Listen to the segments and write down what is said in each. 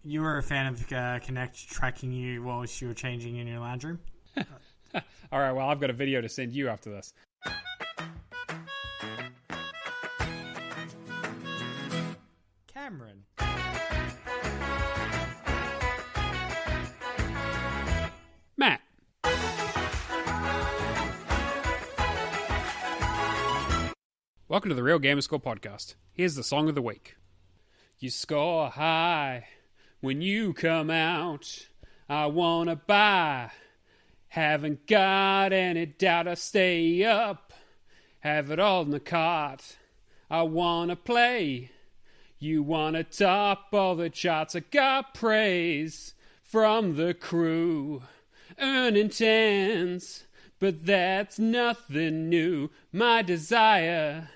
you were a fan of Kinect tracking you whilst you were changing in your lounge room? All right, well, I've got a video to send you after this. Cameron. Matt. Welcome to the Real Gamerscore podcast. Here's the song of the week. You score high when you come out. I wanna buy. Haven't got any doubt I stay up. Have it all in the cart. I wanna play. You wanna top all the charts. I got praise from the crew. Earning tens, but that's nothing new. My desire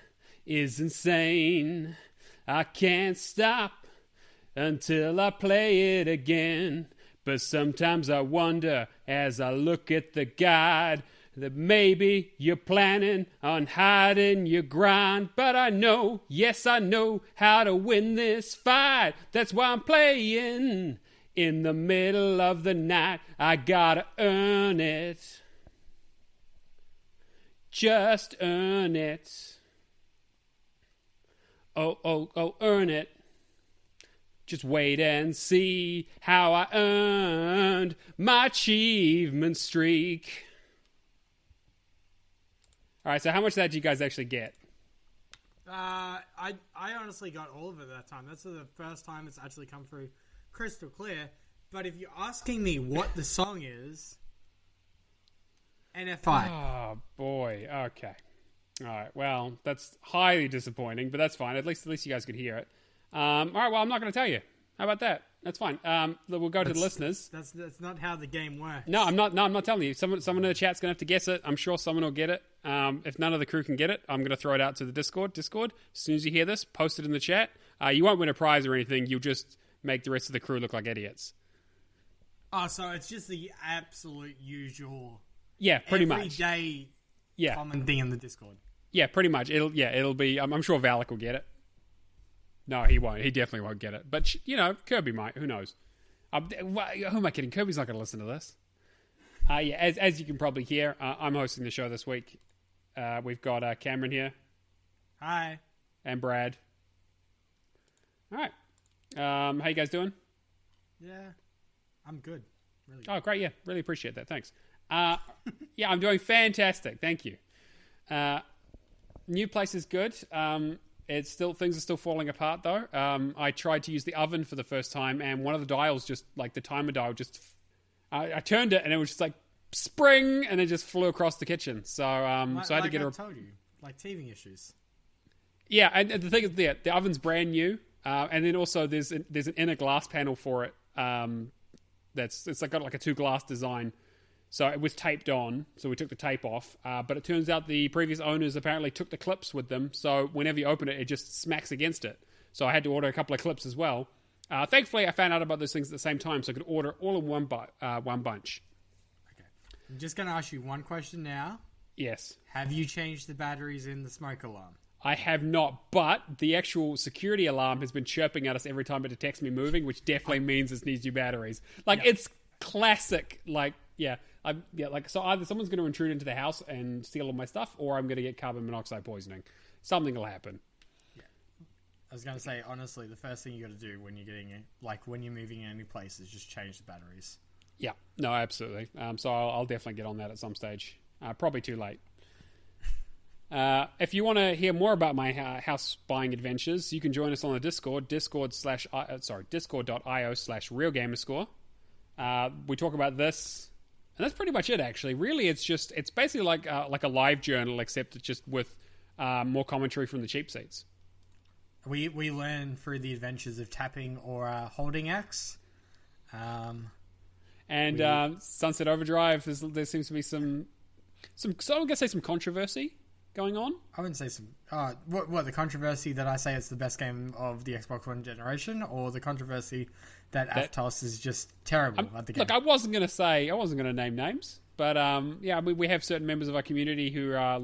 is insane. I can't stop until I play it again. But sometimes I wonder as I look at the guide that maybe you're planning on hiding your grind. But I know, yes I know how to win this fight. That's why I'm playing in the middle of the night. I gotta earn it. Just earn it. Oh, earn it. Just wait and see how I earned my achievement streak. All right, so how much of that did you guys actually get? I honestly got all of it that time. That's the first time it's actually come through crystal clear. But if you're asking me what the song is, NFI. Oh, boy. Okay. All right, well, that's highly disappointing, but that's fine. At least you guys could hear it. All right, well, I'm not going to tell you. How about that? That's fine. We'll go to the listeners. That's not how the game works. No, I'm not telling you. Someone in the chat's going to have to guess it. I'm sure someone will get it. If none of the crew can get it, I'm going to throw it out to the Discord. As soon as you hear this, post it in the chat. You won't win a prize or anything. You'll just make the rest of the crew look like idiots. Oh, so it's just the absolute usual... Yeah, pretty much. Everyday common thing in the Discord. Yeah, pretty much. It'll be... I'm sure Valak will get it. No, he won't. He definitely won't get it. But, Kirby might. Who knows? Who am I kidding? Kirby's not going to listen to this. As you can probably hear, I'm hosting the show this week. We've got Cameron here. Hi. And Brad. All right. How you guys doing? Yeah, I'm good. Really good. Oh, great. Yeah, really appreciate that. Thanks. Yeah, I'm doing fantastic. Thank you. New place is good. Things are still falling apart though. I tried to use the oven for the first time, and one of the dials, just like the timer dial, I turned it and it was just like spring, and it just flew across the kitchen. So so I had to get I told you, like teething issues. Yeah, and the thing is, the oven's brand new, and then also there's an inner glass panel for it. It's got like a 2 glass design. So it was taped on, so we took the tape off. But it turns out the previous owners apparently took the clips with them, so whenever you open it, it just smacks against it. So I had to order a couple of clips as well. Thankfully, I found out about those things at the same time, so I could order all in one bunch. Okay. I'm just going to ask you one question now. Yes. Have you changed the batteries in the smoke alarm? I have not, but the actual security alarm has been chirping at us every time it detects me moving, which definitely means it needs new batteries. It's classic, so either someone's going to intrude into the house and steal all my stuff, or I'm going to get carbon monoxide poisoning. Something will happen. Yeah. I was going to say, honestly, the first thing you got to do when you're moving in any place is just change the batteries. Yeah, no, absolutely. So I'll definitely get on that at some stage. Probably too late. If you want to hear more about my house buying adventures, you can join us on the Discord, discord.io/realgamerscore. We talk about this, and that's pretty much it, actually. Really, it's basically like a live journal, except it's just with more commentary from the cheap seats. We learn through the adventures of tapping or holding X. Sunset Overdrive, there seems to be some so I'm going to say some controversy going on. I wouldn't say some... what, the controversy that I say it's the best game of the Xbox One generation, or the controversy that Aptos is just terrible at the game? Look, I wasn't going to name names, but we have certain members of our community who are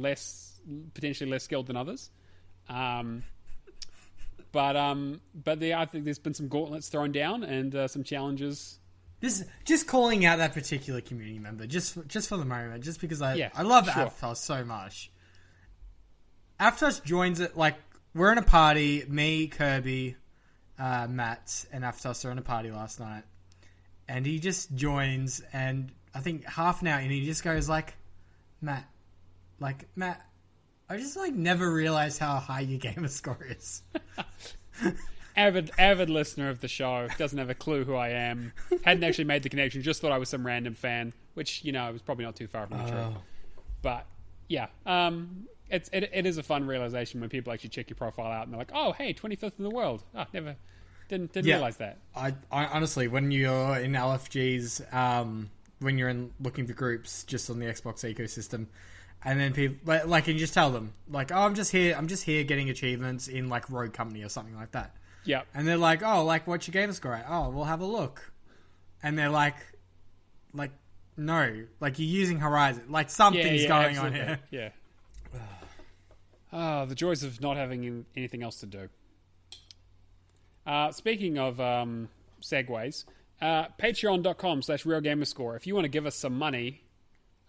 potentially less skilled than others. I think there's been some gauntlets thrown down and some challenges. This just calling out that particular community member, just for the moment, just because I love Aptos so much. Aptos joins it, like, we're in a party, me, Kirby, Matt, and Aptos are in a party last night, and he just joins, and I think half an hour in, he just goes like, Matt, I just, like, never realized how high your gamer score is. Avid listener of the show, doesn't have a clue who I am, hadn't actually made the connection, just thought I was some random fan, which, was probably not too far from the truth. But, yeah, it is a fun realization when people actually check your profile out and they're like, oh, hey, 25th in the world. Oh, didn't realize that. I honestly, when you're in LFGs, when you're looking for groups just on the Xbox ecosystem, and then people, like, and you just tell them, like, oh, I'm just here getting achievements in, like, Rogue Company or something like that. Yeah. And they're like, oh, like, what's your gamer score at? Oh, we'll have a look. And they're like, no, like, you're using Horizon. Like, something's going on here. Yeah. The joys of not having anything else to do. Speaking of segues, patreon.com/RealGamerscore. If you want to give us some money,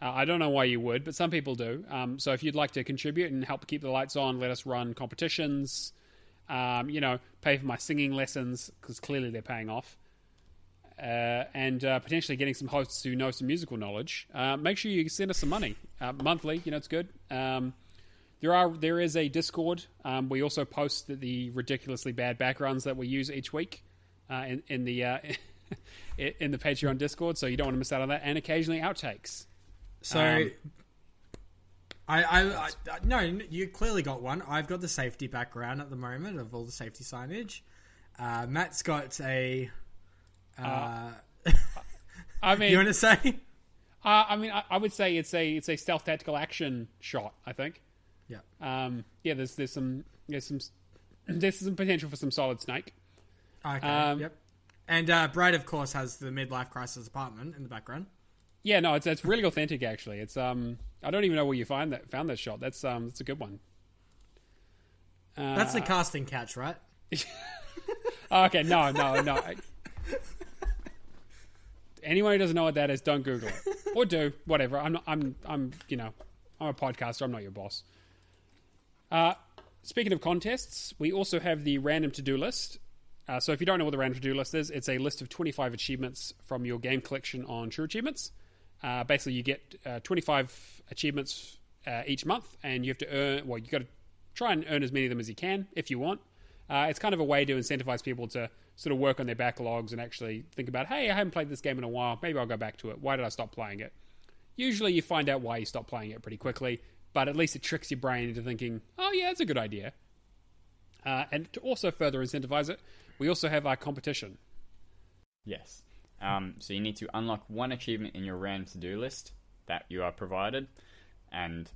I don't know why you would, but some people do. So if you'd like to contribute and help keep the lights on, let us run competitions, pay for my singing lessons, because clearly they're paying off, and potentially getting some hosts who know some musical knowledge, make sure you send us some money. Monthly, it's good. There is a Discord. We also post the ridiculously bad backgrounds that we use each week in the in the Patreon Discord, so you don't want to miss out on that, and occasionally outtakes. So, no, you clearly got one. I've got the safety background at the moment of all the safety signage. Matt's got a. I mean, you want to say? I would say it's a stealth tactical action shot. I think. Yeah. There's some potential for some Solid Snake. Okay. Yep. And Brad, of course, has the midlife crisis apartment in the background. Yeah, no, it's really authentic. Actually, it's I don't even know where you found that shot. That's a good one. That's the casting couch, right? Okay, no. Anyone who doesn't know what that is, don't Google it, or do whatever. I'm a podcaster. I'm not your boss. Speaking of contests, we also have the random to-do list. So if you don't know what the random to-do list is, it's a list of 25 achievements from your game collection on True Achievements. Basically, you get 25 achievements each month, and you have to earn. Well, you got to try and earn as many of them as you can if you want. It's kind of a way to incentivize people to sort of work on their backlogs and actually think about, hey, I haven't played this game in a while. Maybe I'll go back to it. Why did I stop playing it? Usually, you find out why you stopped playing it pretty quickly, but at least it tricks your brain into thinking, oh yeah, that's a good idea. And to also further incentivize it, we also have our competition. Yes. So you need to unlock one achievement in your random to-do list that you are provided, and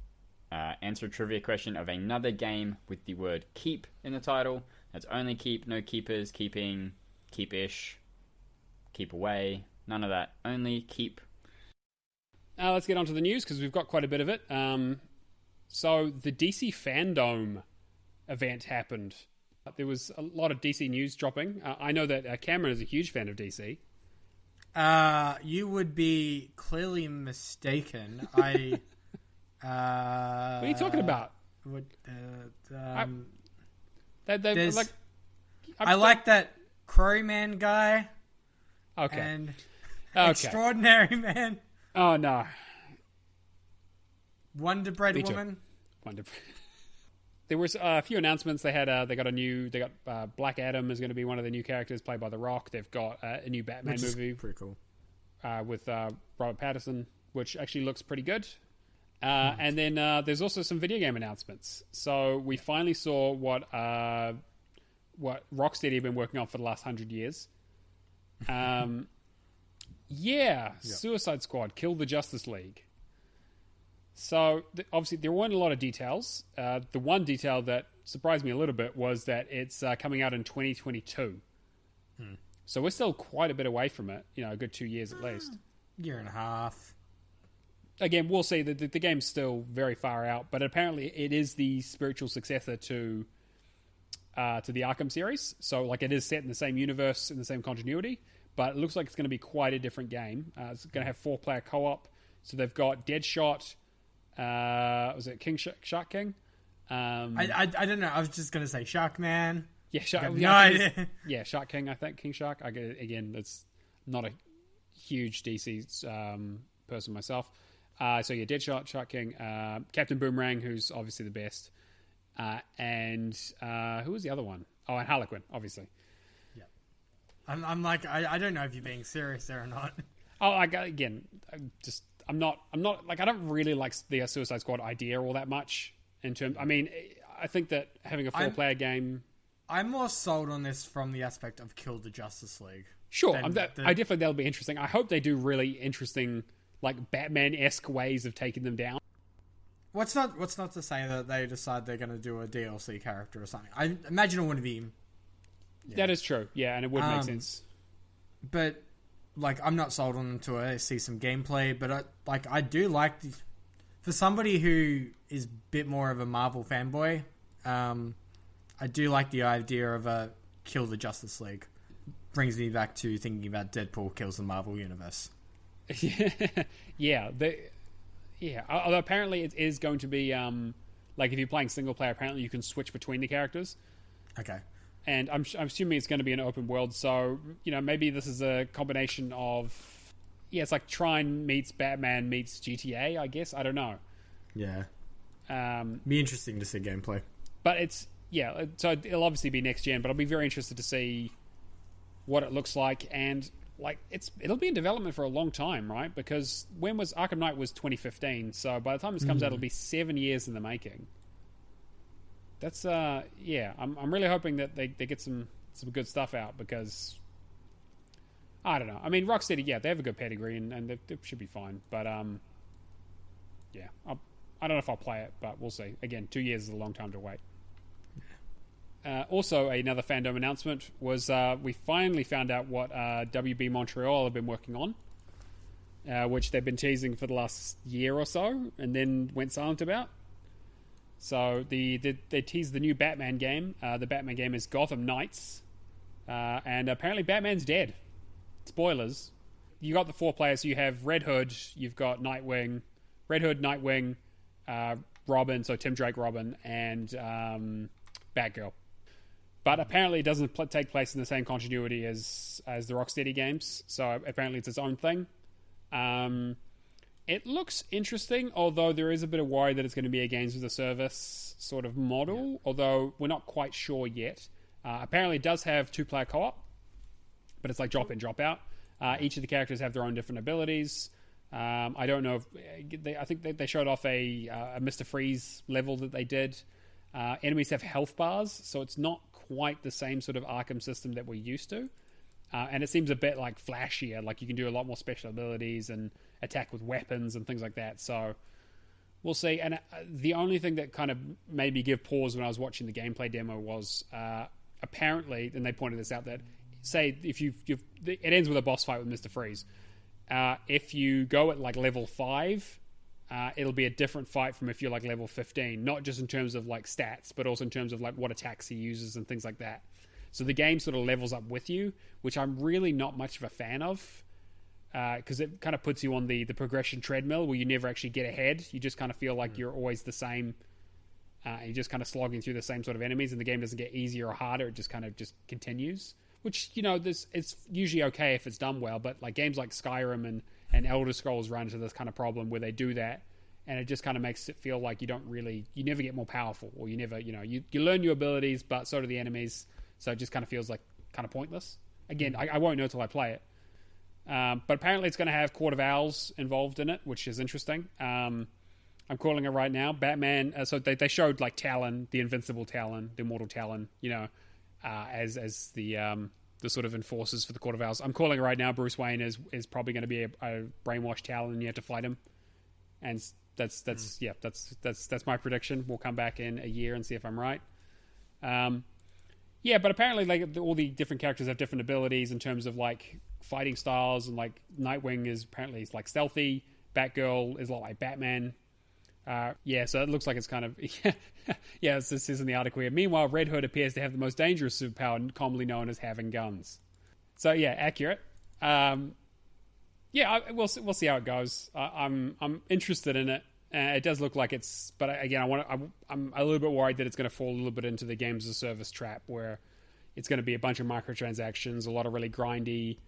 answer a trivia question of another game with the word keep in the title. That's only keep, no keepers, keeping, keep-ish, keep away, none of that. Only keep. Let's get on to the news, because we've got quite a bit of it. So the DC Fandom event happened. There was a lot of DC news dropping. I know that Cameron is a huge fan of DC. You would be clearly mistaken. I. What are you talking about? I like that Crowman guy. Okay. And Extraordinary Man. Oh no. Wonder Bread Woman. There was a few announcements. They got Black Adam is going to be one of the new characters played by The Rock. They've got a new Batman movie, pretty cool, with Robert Pattinson, which actually looks pretty good. And then there's also some video game announcements. So we finally saw what Rocksteady have been working on for the last 100 years. Suicide Squad, Kill the Justice League. So, obviously, there weren't a lot of details. The one detail that surprised me a little bit was that it's coming out in 2022. So we're still quite a bit away from it. A good 2 years at least. Year and a half. Again, we'll see. The game's still very far out, but apparently it is the spiritual successor to to the Arkham series. So, like, it is set in the same universe, in the same continuity, but it looks like it's going to be quite a different game. It's going to have 4-player co-op. So they've got Deadshot. Was it Shark King? I don't know. I was just going to say Shark Man. Yeah, Shark. No idea. Yeah, Shark King. I think King Shark. Again, that's not a huge DC person myself. So yeah, Deadshot, Shark King, Captain Boomerang, who's obviously the best, and who was the other one? Oh, and Harlequin, obviously. Yeah, I'm like, I don't know if you're being serious there or not. Oh, I'm not like, I don't really like the Suicide Squad idea all that much. I mean, I think that having a 4-player game. I'm more sold on this from the aspect of Kill the Justice League. Sure, I definitely that'll be interesting. I hope they do really interesting, like Batman-esque ways of taking them down. What's not to say that they decide they're going to do a DLC character or something. I imagine it wouldn't be. Yeah. That is true. Yeah, and it would make sense. But like, I'm not sold on them to see some gameplay. But I do like for somebody who is a bit more of a Marvel fanboy. I do like the idea of a Kill the Justice League. Brings me back to thinking about Deadpool kills the Marvel Universe. Yeah. Although apparently it is going to be like, if you're playing single player, apparently you can switch between the characters. Okay. And I'm assuming it's going to be an open world. So, maybe this is a combination of, it's like Trine meets Batman meets GTA, I guess. I don't know. Yeah. Be interesting to see gameplay. But it's, so it'll obviously be next gen, but I'll be very interested to see what it looks like. And like, it'll be in development for a long time, right? Because when was Arkham Knight was 2015, so by the time this comes out, it'll be 7 years in the making. That's I'm really hoping that they get some good stuff out, because I don't know. I mean, Rocksteady, they have a good pedigree and they should be fine. But I don't know if I'll play it, but we'll see. Again, 2 years is a long time to wait. Also, another fandom announcement was we finally found out what WB Montreal have been working on, which they've been teasing for the last year or so, and then went silent about. So they teased the new Batman game. The Batman game is Gotham Knights, and apparently Batman's dead. Spoilers. You got the 4 players. So you have Red Hood, you've got Nightwing, Robin, so Tim Drake Robin, and Batgirl. But apparently it doesn't take place in the same continuity as the Rocksteady games. So apparently it's its own thing. It looks interesting, although there is a bit of worry that it's going to be a games as a service sort of model, although we're not quite sure yet. Apparently it does have 2-player co-op, but it's like drop in, drop out. Each of the characters have their own different abilities. I don't know if I think they showed off a Mr. Freeze level that they did. Enemies have health bars, so it's not quite the same sort of Arkham system that we're used to. And it seems a bit like flashier, like you can do a lot more special abilities and attack with weapons and things like that. So we'll see. And the only thing that kind of made me give pause when I was watching the gameplay demo was apparently, and they pointed this out, that say if it ends with a boss fight with Mr. Freeze. If you go at like level 5, it'll be a different fight from if you're like level 15, not just in terms of like stats, but also in terms of like what attacks he uses and things like that. So the game sort of levels up with you, which I'm really not much of a fan of, because it kind of puts you on the progression treadmill where you never actually get ahead. You just kind of feel like you're always the same. You're just kind of slogging through the same sort of enemies, and the game doesn't get easier or harder. It just kind of just continues, which, it's usually okay if it's done well, but like games like Skyrim and Elder Scrolls run into this kind of problem where they do that, and it just kind of makes it feel like you never get more powerful, or you never, you learn new abilities, but so do the enemies. So it just kind of feels like kind of pointless. Again, I won't know till I play it. But apparently it's going to have Court of Owls involved in it, which is interesting. I'm calling it right now. Batman, so they showed like Talon, the invincible Talon, the immortal Talon, as the sort of enforcers for the Court of Owls. I'm calling it right now. Bruce Wayne is probably going to be a brainwashed Talon, and you have to fight him. And that's my prediction. We'll come back in a year and see if I'm right. Yeah, but apparently like all the different characters have different abilities in terms of like fighting styles, and like Nightwing is apparently like stealthy, Batgirl is a lot like Batman, So it looks like it's kind of... yeah, it says in the article here. Meanwhile, Red Hood appears to have the most dangerous superpower, commonly known as having guns. So, yeah, accurate. We'll see how it goes. I'm interested in it. It does look like it's... But, again, I'm a little bit worried that it's going to fall a little bit into the games as a service trap, where it's going to be a bunch of microtransactions, a lot of really grindy,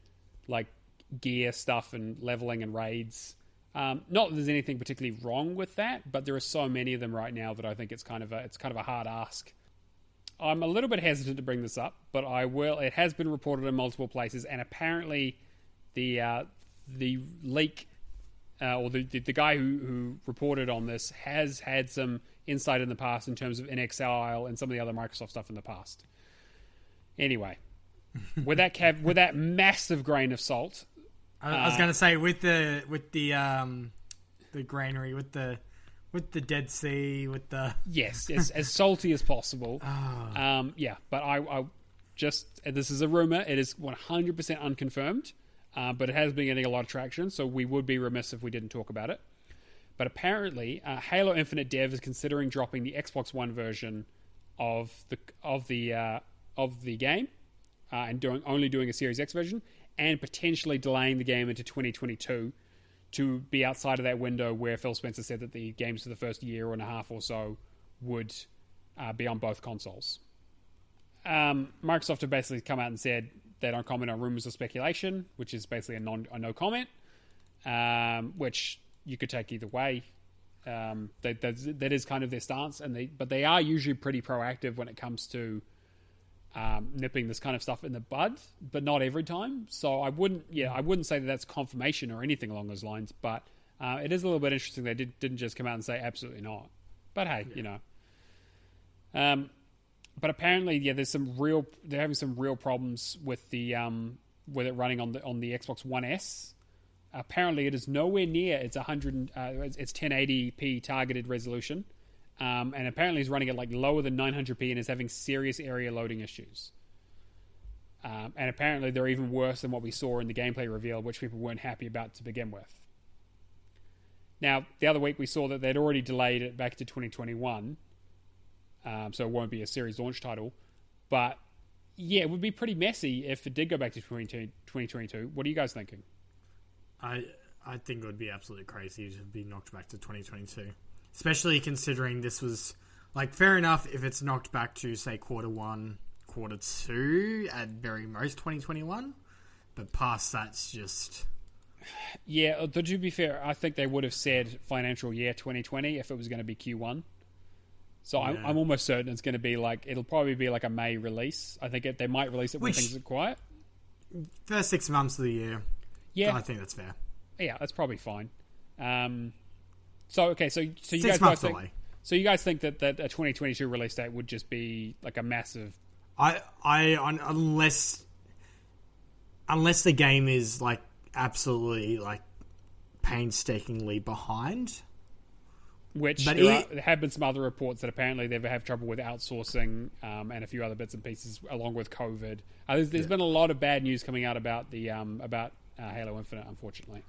like, gear stuff and leveling and raids. Not that there's anything particularly wrong with that, but there are so many of them right now that I think it's kind of a hard ask. I'm a little bit hesitant to bring this up, but I will. It has been reported in multiple places, and apparently the leak or the guy who reported on this has had some insight in the past in terms of NXL and some of the other Microsoft stuff in the past. Anyway, with that massive grain of salt. I was going to say with the granary, with the Dead Sea, with the yes, as salty as possible. Oh. But I just, this is a rumor. It is 100% unconfirmed, but it has been getting a lot of traction. So we would be remiss if we didn't talk about it. But apparently, Halo Infinite dev is considering dropping the Xbox One version of the game and only doing a Series X version, and potentially delaying the game into 2022 to be outside of that window where Phil Spencer said that the games for the first year and a half or so would be on both consoles. Microsoft have basically come out and said they don't comment on rumors or speculation, which is basically a no comment, which you could take either way. That is kind of their stance, but they are usually pretty proactive when it comes to nipping this kind of stuff in the bud, but not every time. So I wouldn't say that that's confirmation or anything along those lines, but it is a little bit interesting they didn't just come out and say absolutely not. But hey, but apparently, they're having some real problems with with it running on the Xbox One S. Apparently, it is nowhere near its 1080p targeted resolution. And apparently he's running it like lower than 900p and is having serious area loading issues. And apparently they're even worse than what we saw in the gameplay reveal, which people weren't happy about to begin with. Now, the other week we saw that they'd already delayed it back to 2021, so it won't be a series launch title. But yeah, it would be pretty messy if it did go back to 2022. What are you guys thinking? I think it would be absolutely crazy to be knocked back to 2022. Especially considering this was, like, fair enough if it's knocked back to, say, Q1, Q2, at very most 2021. But past that's just... Yeah, but to be fair, I think they would have said financial year 2020 if it was going to be Q1. So yeah. I'm almost certain it's going to be like... It'll probably be like a May release. I think they might release it when things are quiet. First 6 months of the year. Yeah. I think that's fair. Yeah, that's probably fine. So you guys think that a 2022 release date would just be like a massive... Unless the game is like absolutely like painstakingly behind, which there have been some other reports that apparently they've had trouble with outsourcing and a few other bits and pieces along with COVID. There's been a lot of bad news coming out about the Halo Infinite, unfortunately.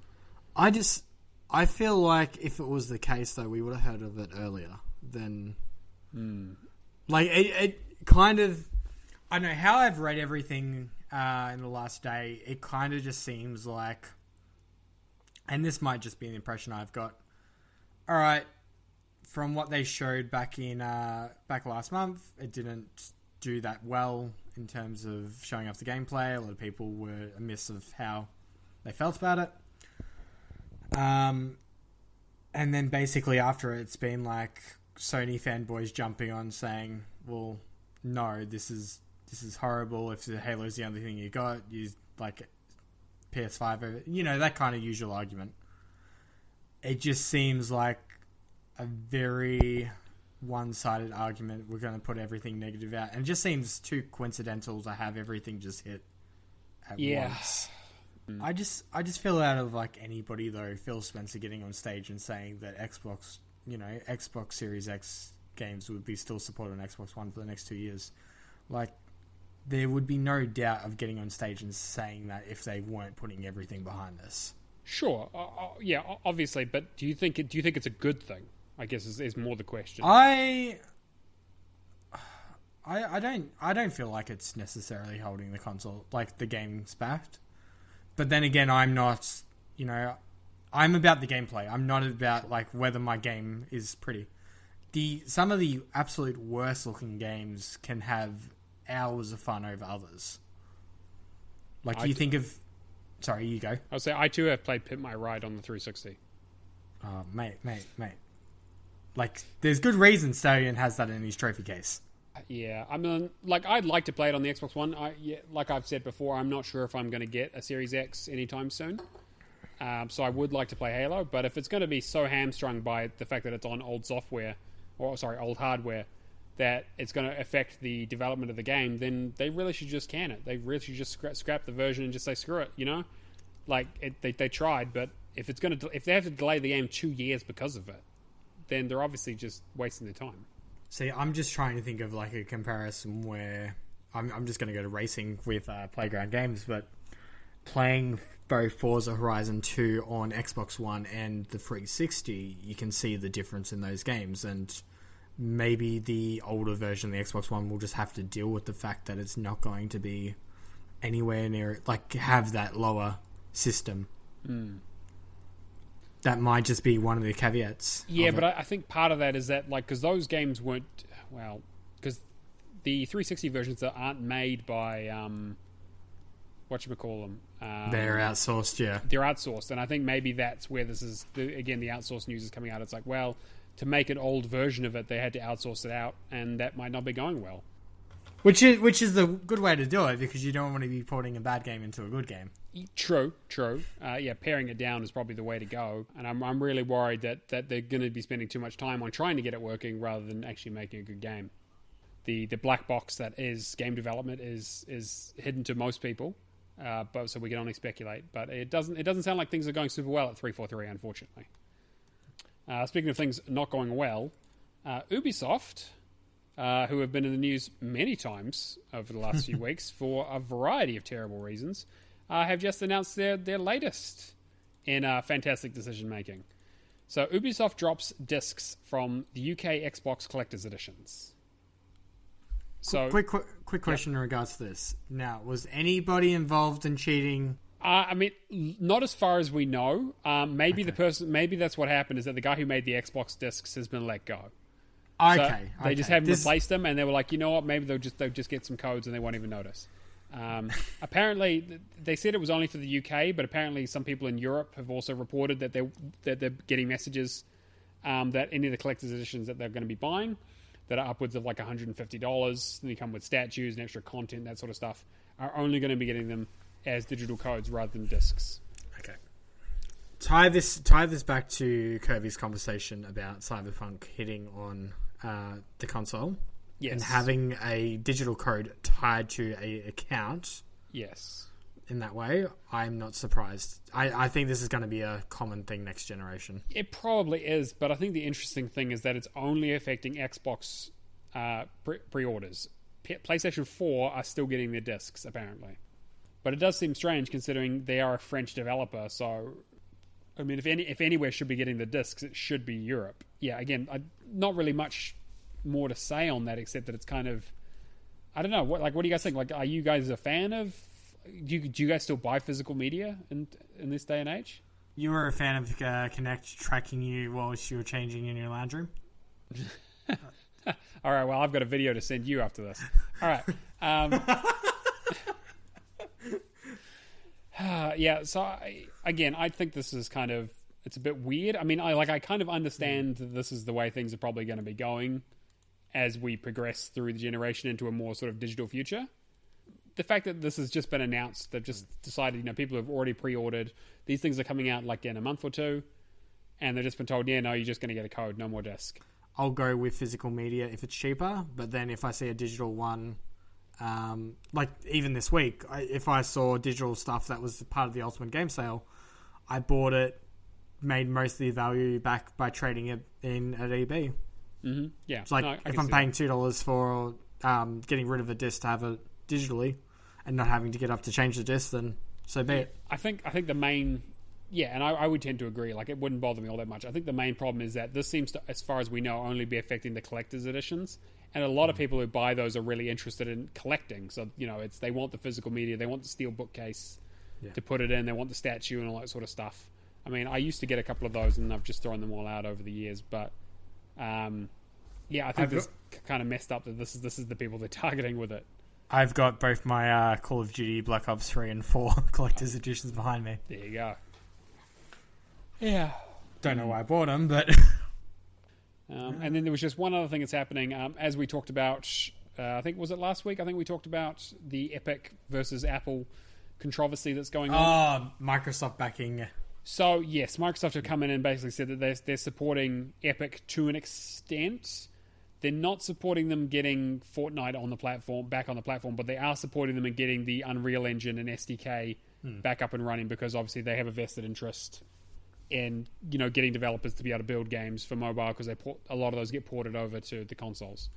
I feel like if it was the case, though, we would have heard of it earlier. Then, like, it kind of... I don't know how I've read everything in the last day. It kind of just seems like... And this might just be an impression I've got. All right, from what they showed back last month, it didn't do that well in terms of showing off the gameplay. A lot of people were amiss of how they felt about it. And then basically after it's been like Sony fanboys jumping on saying, well, no, this is horrible. If the Halo's the only thing you got, use like PS5 over, that kind of usual argument. It just seems like a very one-sided argument. We're going to put everything negative out. And it just seems too coincidental to have everything just hit at once. I just feel out of like anybody though, Phil Spencer getting on stage and saying that Xbox Series X games would be still supported on Xbox One for the next 2 years. Like, there would be no doubt of getting on stage and saying that if they weren't putting everything behind this. Sure, yeah, obviously, but do you think it's a good thing? I guess is more the question. I don't feel like it's necessarily holding the console, like the game's back. But then again, I'm not, I'm about the gameplay. I'm not about like whether my game is pretty. Some of the absolute worst looking games can have hours of fun over others. Like you think of, sorry, you go. I'll say I too have played Pimp My Ride on the 360. Mate. Like, there's good reason Stallion has that in his trophy case. Yeah, I mean, like, I'd like to play it on the Xbox One. Like I've said before, I'm not sure if I'm going to get a Series X anytime soon. So I would like to play Halo, but if it's going to be so hamstrung by the fact that it's on old hardware, that it's going to affect the development of the game, then they really should just can it. They really should just scrap the version and just say screw it. Like they tried, but if they have to delay the game 2 years because of it, then they're obviously just wasting their time. See, I'm just trying to think of like a comparison where I'm just going to go to racing with Playground Games, but playing both Forza Horizon 2 on Xbox One and the 360, you can see the difference in those games, and maybe the older version of the Xbox One will just have to deal with the fact that it's not going to be anywhere near, like, have that lower system. That might just be one of the caveats. Yeah, but I think part of that is that, like, because those games weren't, because the 360 versions that aren't made by, whatchamacallit, they're outsourced, yeah. They're outsourced, and I think maybe that's where this is, the outsourced news is coming out. It's like, well, to make an old version of it, they had to outsource it out, and that might not be going well. Which is the good way to do it, because you don't want to be porting a bad game into a good game. True. Paring it down is probably the way to go, and I'm really worried that they're going to be spending too much time on trying to get it working rather than actually making a good game. The black box that is game development is hidden to most people, but so we can only speculate. But it doesn't sound like things are going super well at 343, unfortunately. Speaking of things not going well, Ubisoft, who have been in the news many times over the last few weeks for a variety of terrible reasons, have just announced their latest in fantastic decision-making. So Ubisoft drops discs from the UK Xbox Collector's Editions. So, quick question in regards to this. Now, was anybody involved in cheating? I mean, not as far as we know. Maybe that's what happened, is that the guy who made the Xbox discs has been let go. Okay. So they just haven't replaced them, and they were like, you know what? Maybe they'll just get some codes, and they won't even notice. Apparently, they said it was only for the UK, but apparently some people in Europe have also reported that they're getting messages that any of the collector's editions that they're going to be buying, that are upwards of like $150, and they come with statues and extra content, that sort of stuff, are only going to be getting them as digital codes rather than discs. Okay. Tie this back to Kirby's conversation about Cyberpunk hitting on the console. Yes. And having a digital code tied to a account. Yes. In that way, I'm not surprised. I think this is going to be a common thing next generation. It probably is, but I think the interesting thing is that it's only affecting Xbox pre-orders. PlayStation 4 are still getting their discs, apparently. But it does seem strange considering they are a French developer, so... I mean, if anywhere should be getting the discs, it should be Europe. Yeah, again, not really much more to say on that, except that it's kind of... I don't know, what do you guys think? Like, are you guys a fan of... Do you guys still buy physical media in this day and age? You were a fan of Kinect tracking you while you were changing in your lounge room? All right, well, I've got a video to send you after this. All right. Yeah, so I think this is kind of... It's a bit weird. I mean, I kind of understand that this is the way things are probably going to be going as we progress through the generation into a more sort of digital future. The fact that this has just been announced, they've just decided, people have already pre-ordered. These things are coming out like in a month or two, and they've just been told, yeah, no, you're just going to get a code, no more disc. I'll go with physical media if it's cheaper, but then if I see a digital one, like even this week, if I saw digital stuff that was part of the Ultimate Game Sale, I bought it, made most of the value back by trading it in at EB. Mm-hmm. Yeah, it's like if I'm paying $2 for getting rid of a disc to have it digitally and not having to get up to change the disc, then so be it. I think the main Yeah, and I would tend to agree. Like, it wouldn't bother me all that much. I think the main problem is that this seems to, as far as we know, only be affecting the collector's editions. And a lot of people who buy those are really interested in collecting. So, they want the physical media, they want the steel bookcase to put it in, they want the statue and all that sort of stuff. I mean, I used to get a couple of those, and I've just thrown them all out over the years. But, I think this kind of messed up that this is the people they're targeting with it. I've got both my Call of Duty Black Ops 3 and 4 collector's editions behind me. There you go. Yeah. Don't know why I bought them, but... and then there was just one other thing that's happening. As we talked about, I think, was it last week? I think we talked about the Epic versus Apple controversy that's going on. Oh, Microsoft backing. So, yes, Microsoft have come in and basically said that they're supporting Epic to an extent. They're not supporting them getting Fortnite back on the platform, but they are supporting them in getting the Unreal Engine and SDK back up and running, because obviously they have a vested interest in getting developers to be able to build games for mobile, because a lot of those get ported over to the consoles.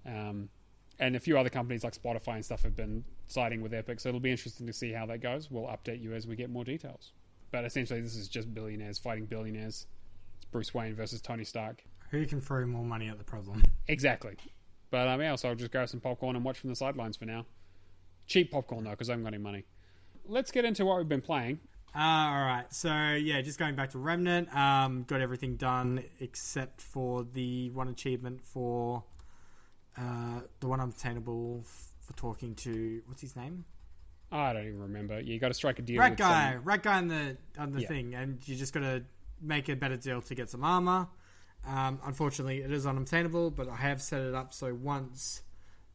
And a few other companies like Spotify and stuff have been siding with Epic, so it'll be interesting to see how that goes. We'll update you as we get more details. But essentially, this is just billionaires fighting billionaires. It's Bruce Wayne versus Tony Stark. Who can throw more money at the problem? Exactly. But so I'll just grab some popcorn and watch from the sidelines for now. Cheap popcorn, though, because I haven't got any money. Let's get into what we've been playing. Alright, so just going back to Remnant, got everything done except for the one achievement for the one unobtainable for talking to, what's his name? I don't even remember. You got to strike a deal Rat with guy on the thing, and you just got to make a better deal to get some armor. Unfortunately, it is unobtainable, but I have set it up so once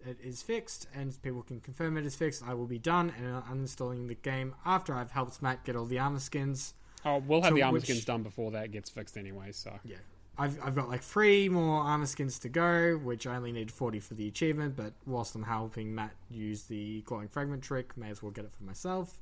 it is fixed and people can confirm it is fixed, I will be done and uninstalling the game after I've helped Matt get all the armor skins. Oh, we'll have the armor skins done before that gets fixed anyway, so... Yeah. I've got like 3 more armor skins to go, which I only need 40 for the achievement, but whilst I'm helping Matt use the glowing fragment trick, may as well get it for myself.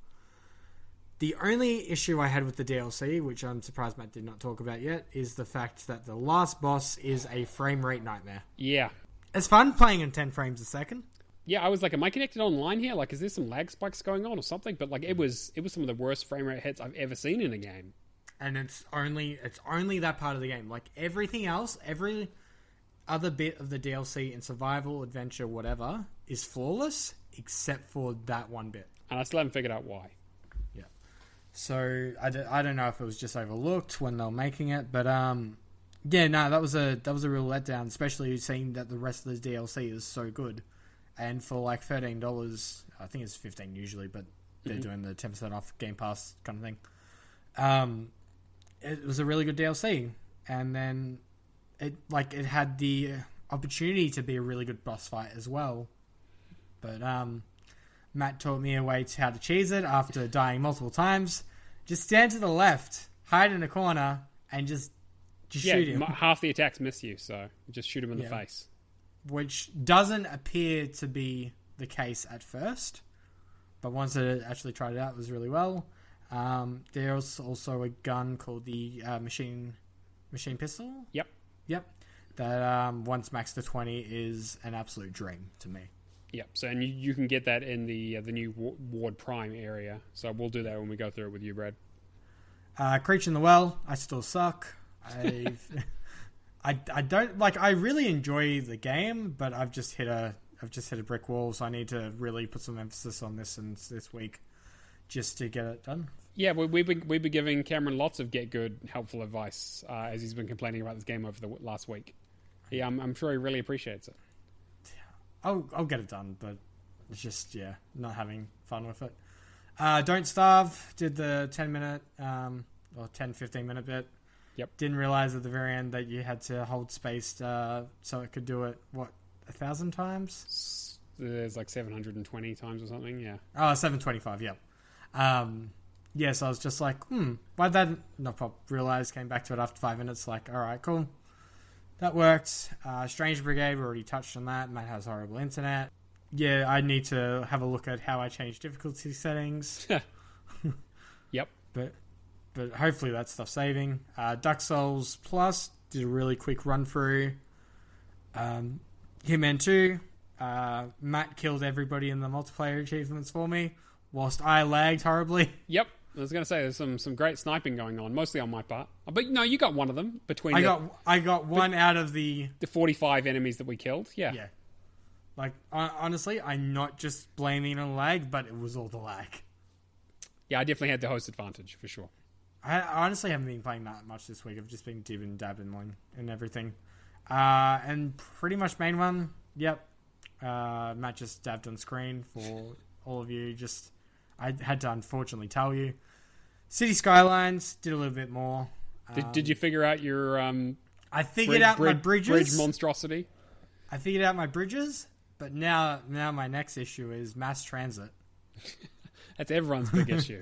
The only issue I had with the DLC, which I'm surprised Matt did not talk about yet, is the fact that the last boss is a frame rate nightmare. Yeah. It's fun playing in 10 frames a second. Yeah, I was like, am I connected online here? Like, is there some lag spikes going on or something? But like, it was some of the worst frame rate hits I've ever seen in a game. And it's only that part of the game. Like, everything else, every other bit of the DLC in survival, adventure, whatever, is flawless, except for that one bit. And I still haven't figured out why. Yeah. So, I don't know if it was just overlooked when they were making it, but, that was a real letdown, especially seeing that the rest of the DLC is so good. And for like $13, I think it's $15 usually, but they're doing the 10% off Game Pass kind of thing. It was a really good DLC, and then it had the opportunity to be a really good boss fight as well. But Matt taught me a way to how to cheese it after dying multiple times. Just stand to the left, hide in a corner, and just shoot him. Half the attacks miss you, so just shoot him in the face. Which doesn't appear to be the case at first, but once I actually tried it out, it was really well. There's also a gun called the machine pistol. Yep. That once maxed to 20 is an absolute dream to me. Yep. So and you can get that in the new Ward Prime area. So we'll do that when we go through it with you, Brad. Creature in the Well. I still suck. I don't like. I really enjoy the game, but I've just hit a brick wall. So I need to really put some emphasis on this this week, just to get it done. Yeah, we've been giving Cameron lots of get good, helpful advice as he's been complaining about this game over the last week. Yeah, I'm sure he really appreciates it. I'll get it done, but it's just not having fun with it. Don't Starve did the 10-minute or 10-15 minute bit. Yep. Didn't realize at the very end that you had to hold space so it could do it 1,000 times. There's like 720 times or something. Yeah. Oh, 725. Yeah. So I was just like, why'd that not pop? Realized, came back to it after 5 minutes. Like, all right, cool. That worked. Strange Brigade, we already touched on that. Matt has horrible internet. Yeah, I need to have a look at how I change difficulty settings. Yep. But hopefully that stuff's saving. Dark Souls Plus did a really quick run through. Hitman 2. Matt killed everybody in the multiplayer achievements for me, whilst I lagged horribly. Yep. I was going to say there's some great sniping going on, mostly on my part. But no, you got one of them between. I got one out of the 45 enemies that we killed. Yeah. Yeah. Like honestly, I'm not just blaming it on lag, but it was all the lag. Yeah, I definitely had the host advantage for sure. I honestly haven't been playing that much this week. I've just been dibbing, dabbing, and everything. And pretty much main one. Yep. Matt just dabbed on screen for all of you. I had to unfortunately tell you. City Skylines did a little bit more. Did you figure out your I figured out my bridges. Bridge monstrosity. I figured out my bridges, but now my next issue is mass transit. That's everyone's big issue.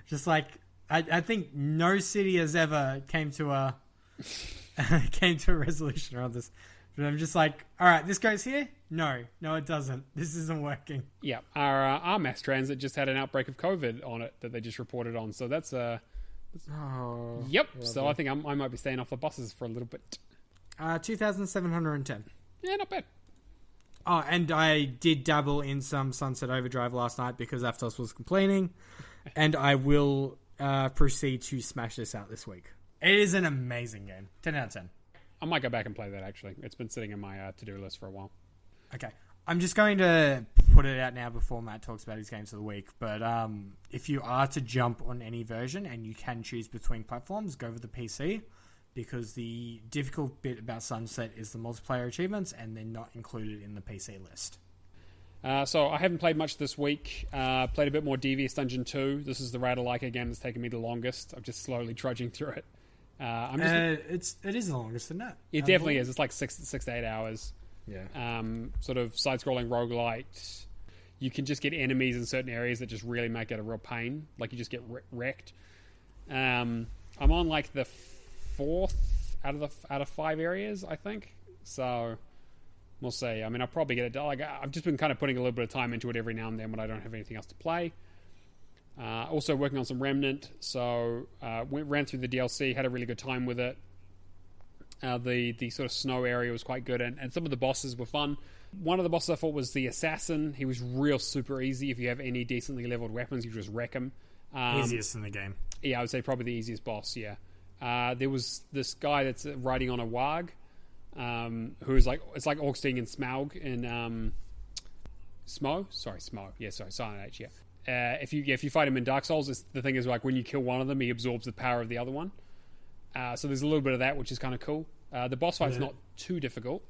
Just like I think no city has ever came to a resolution around this. But I'm just like, all right, this goes here. No, it doesn't. This isn't working. Yeah, our mass transit just had an outbreak of COVID on it that they just reported on. So that's yep. Lovely. So I think I might be staying off the buses for a little bit. 2,710. Yeah, not bad. Oh, and I did dabble in some Sunset Overdrive last night because Aftos was complaining, and I will proceed to smash this out this week. It is an amazing game. 10 out of 10. I might go back and play that, actually. It's been sitting in my to-do list for a while. Okay. I'm just going to put it out now before Matt talks about his games of the week, but if you are to jump on any version and you can choose between platforms, go with the PC, because the difficult bit about Sunset is the multiplayer achievements, and they're not included in the PC list. So I haven't played much this week. Played a bit more Devious Dungeon 2. This is the Ratalaika game that's taken me the longest. I'm just slowly trudging through it. It is the longest, isn't it? It definitely is. It's like 6 to 8 hours. Yeah. Sort of side-scrolling roguelite. You can just get enemies in certain areas that just really make it a real pain. Like you just get wrecked. I'm on like the 4th out of 5 areas, I think. So we'll see. I mean, I'll probably get it done. Like I've just been kind of putting a little bit of time into it every now and then when I don't have anything else to play. Also working on some Remnant, so ran through the DLC, had a really good time with it. The sort of snow area was quite good, and some of the bosses were fun. One of the bosses I thought was the Assassin. He was real super easy. If you have any decently leveled weapons, you just wreck him. Easiest in the game. Yeah, I would say probably the easiest boss, yeah. There was this guy that's riding on a warg, who is like, it's like Augustine and Smaug in Smo? Sorry, Smo. Yeah, sorry, Silent H, yeah. If you fight him in Dark Souls, the thing is like when you kill one of them, he absorbs the power of the other one. So there's a little bit of that, which is kind of cool. The boss fight's not too difficult,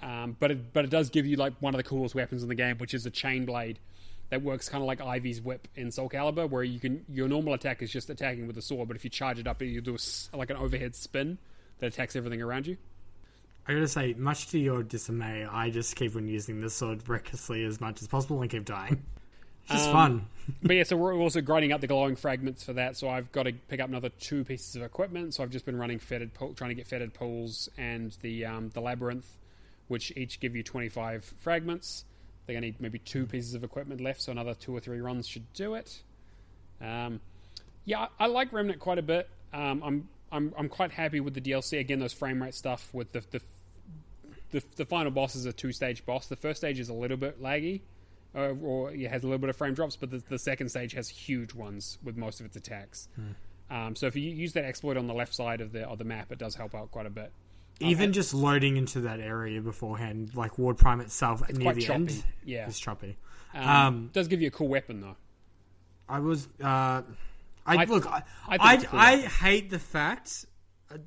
but it does give you like one of the coolest weapons in the game, which is a chain blade that works kind of like Ivy's whip in Soul Calibur, where your normal attack is just attacking with a sword, but if you charge it up, you do like an overhead spin that attacks everything around you. I gotta say, much to your dismay, I just keep on using this sword recklessly as much as possible and keep dying. It's just fun. But yeah, so we're also grinding up the glowing fragments for that, so I've got to pick up another 2 pieces of equipment, so I've just been running trying to get fetid pools and the labyrinth, which each give you 25 fragments. I think I need maybe 2 pieces of equipment left, so another 2 or 3 runs should do it. Yeah, I like Remnant quite a bit. I'm quite happy with the DLC. Again, those frame rate stuff with the final boss is a 2-stage boss. The first stage is a little bit laggy. Or it has a little bit of frame drops, but the second stage has huge ones with most of its attacks. So if you use that exploit on the left side of the map, it does help out quite a bit. Even just loading into that area beforehand, like Ward Prime itself near the choppy. end, It's choppy. Does give you a cool weapon though. I hate the fact.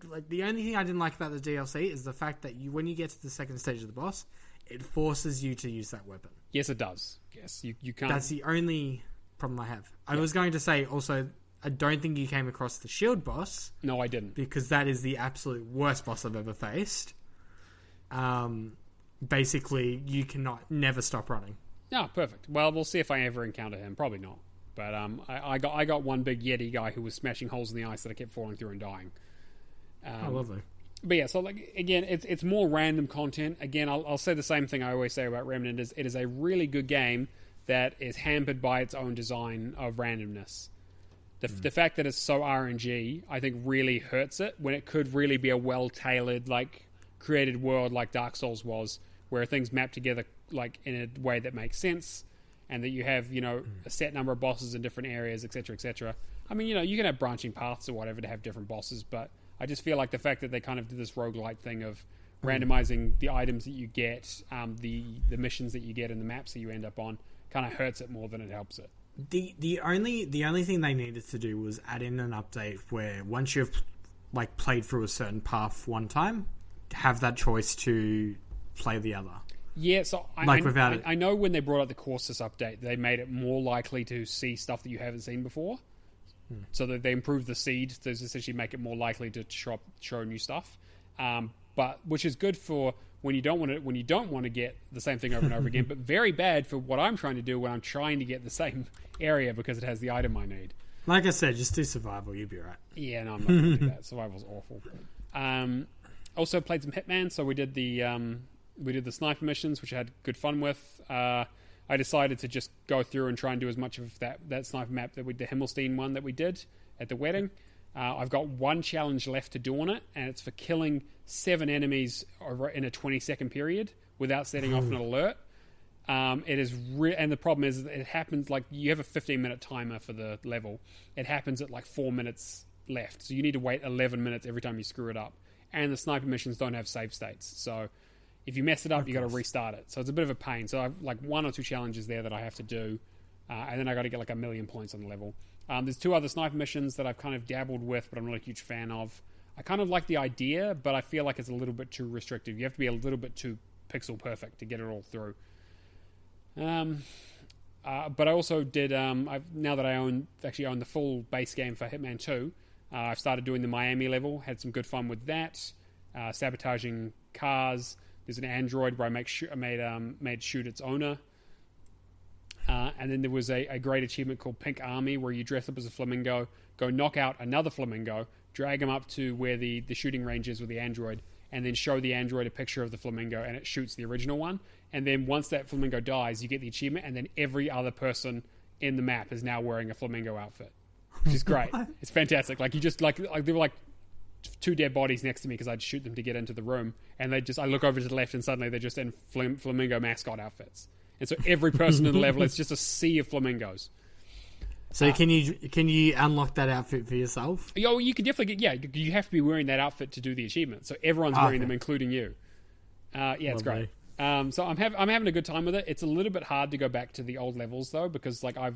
Like the only thing I didn't like about the DLC is the fact that when you get to the second stage of the boss, it forces you to use that weapon. Yes, it does. Yes, you can't. That's the only problem I have. I was going to say also, I don't think you came across the shield boss. No, I didn't. Because that is the absolute worst boss I've ever faced. Basically, you never stop running. Oh, perfect. Well, we'll see if I ever encounter him. Probably not. But I got one big Yeti guy who was smashing holes in the ice that I kept falling through and dying. Lovely. But yeah, so like again, it's more random content. Again, I'll say the same thing I always say about Remnant: is it is a really good game that is hampered by its own design of randomness. The fact that it's so RNG, I think, really hurts it when it could really be a well-tailored, like created world like Dark Souls was, where things map together like in a way that makes sense. and that you have, a set number of bosses in different areas, etc., etc. I mean, you can have branching paths or whatever to have different bosses, but I just feel like the fact that they kind of did this roguelite thing of randomizing the items that you get, the missions that you get, and the maps that you end up on, kind of hurts it more than it helps it. The only thing they needed to do was add in an update where once you've played through a certain path one time, have that choice to play the other. Yeah, so I know when they brought out the courses update, they made it more likely to see stuff that you haven't seen before. So that they improved the seed to essentially make it more likely to show new stuff. But which is good for when you don't want to get the same thing over and over again, but very bad for what I'm trying to do when I'm trying to get the same area because it has the item I need. Like I said, just do survival, you'll be right. Yeah, no, I'm not going to do that. Survival's awful. Also played some Hitman, so we did the sniper missions, which I had good fun with. I decided to just go through and try and do as much of that sniper map the Himmelstein one that we did at the wedding. I've got one challenge left to do on it, and it's for killing 7 enemies in a 20-second period without setting off an alert. It is and the problem is it happens you have a 15-minute timer for the level. It happens at 4 minutes left, so you need to wait 11 minutes every time you screw it up. And the sniper missions don't have save states, so if you mess it up, you got to restart it. So it's a bit of a pain. So I've 1 or 2 challenges there that I have to do, and then I got to get 1 million points on the level. There's 2 other sniper missions that I've kind of dabbled with, but I'm not a huge fan of. I kind of like the idea, but I feel like it's a little bit too restrictive. You have to be a little bit too pixel perfect to get it all through. But I also did. Now that I own the full base game for Hitman 2, I've started doing the Miami level. Had some good fun with that. Sabotaging cars. There's an android where I made shoot its owner. And then there was a great achievement called Pink Army, where you dress up as a flamingo, go knock out another flamingo, drag him up to where the shooting range is with the android, and then show the android a picture of the flamingo, and it shoots the original one. And then once that flamingo dies, you get the achievement, and then every other person in the map is now wearing a flamingo outfit, which is great. It's fantastic. You just there were 2 dead bodies next to me because I'd shoot them to get into the room, and I look over to the left, and suddenly they're just in flamingo mascot outfits. And so every person in the level, it's just a sea of flamingos. So can you unlock that outfit for yourself? Oh, you can definitely get. Yeah, you have to be wearing that outfit to do the achievement. So everyone's wearing them, including you. It's great. So I'm having a good time with it. It's a little bit hard to go back to the old levels though, because I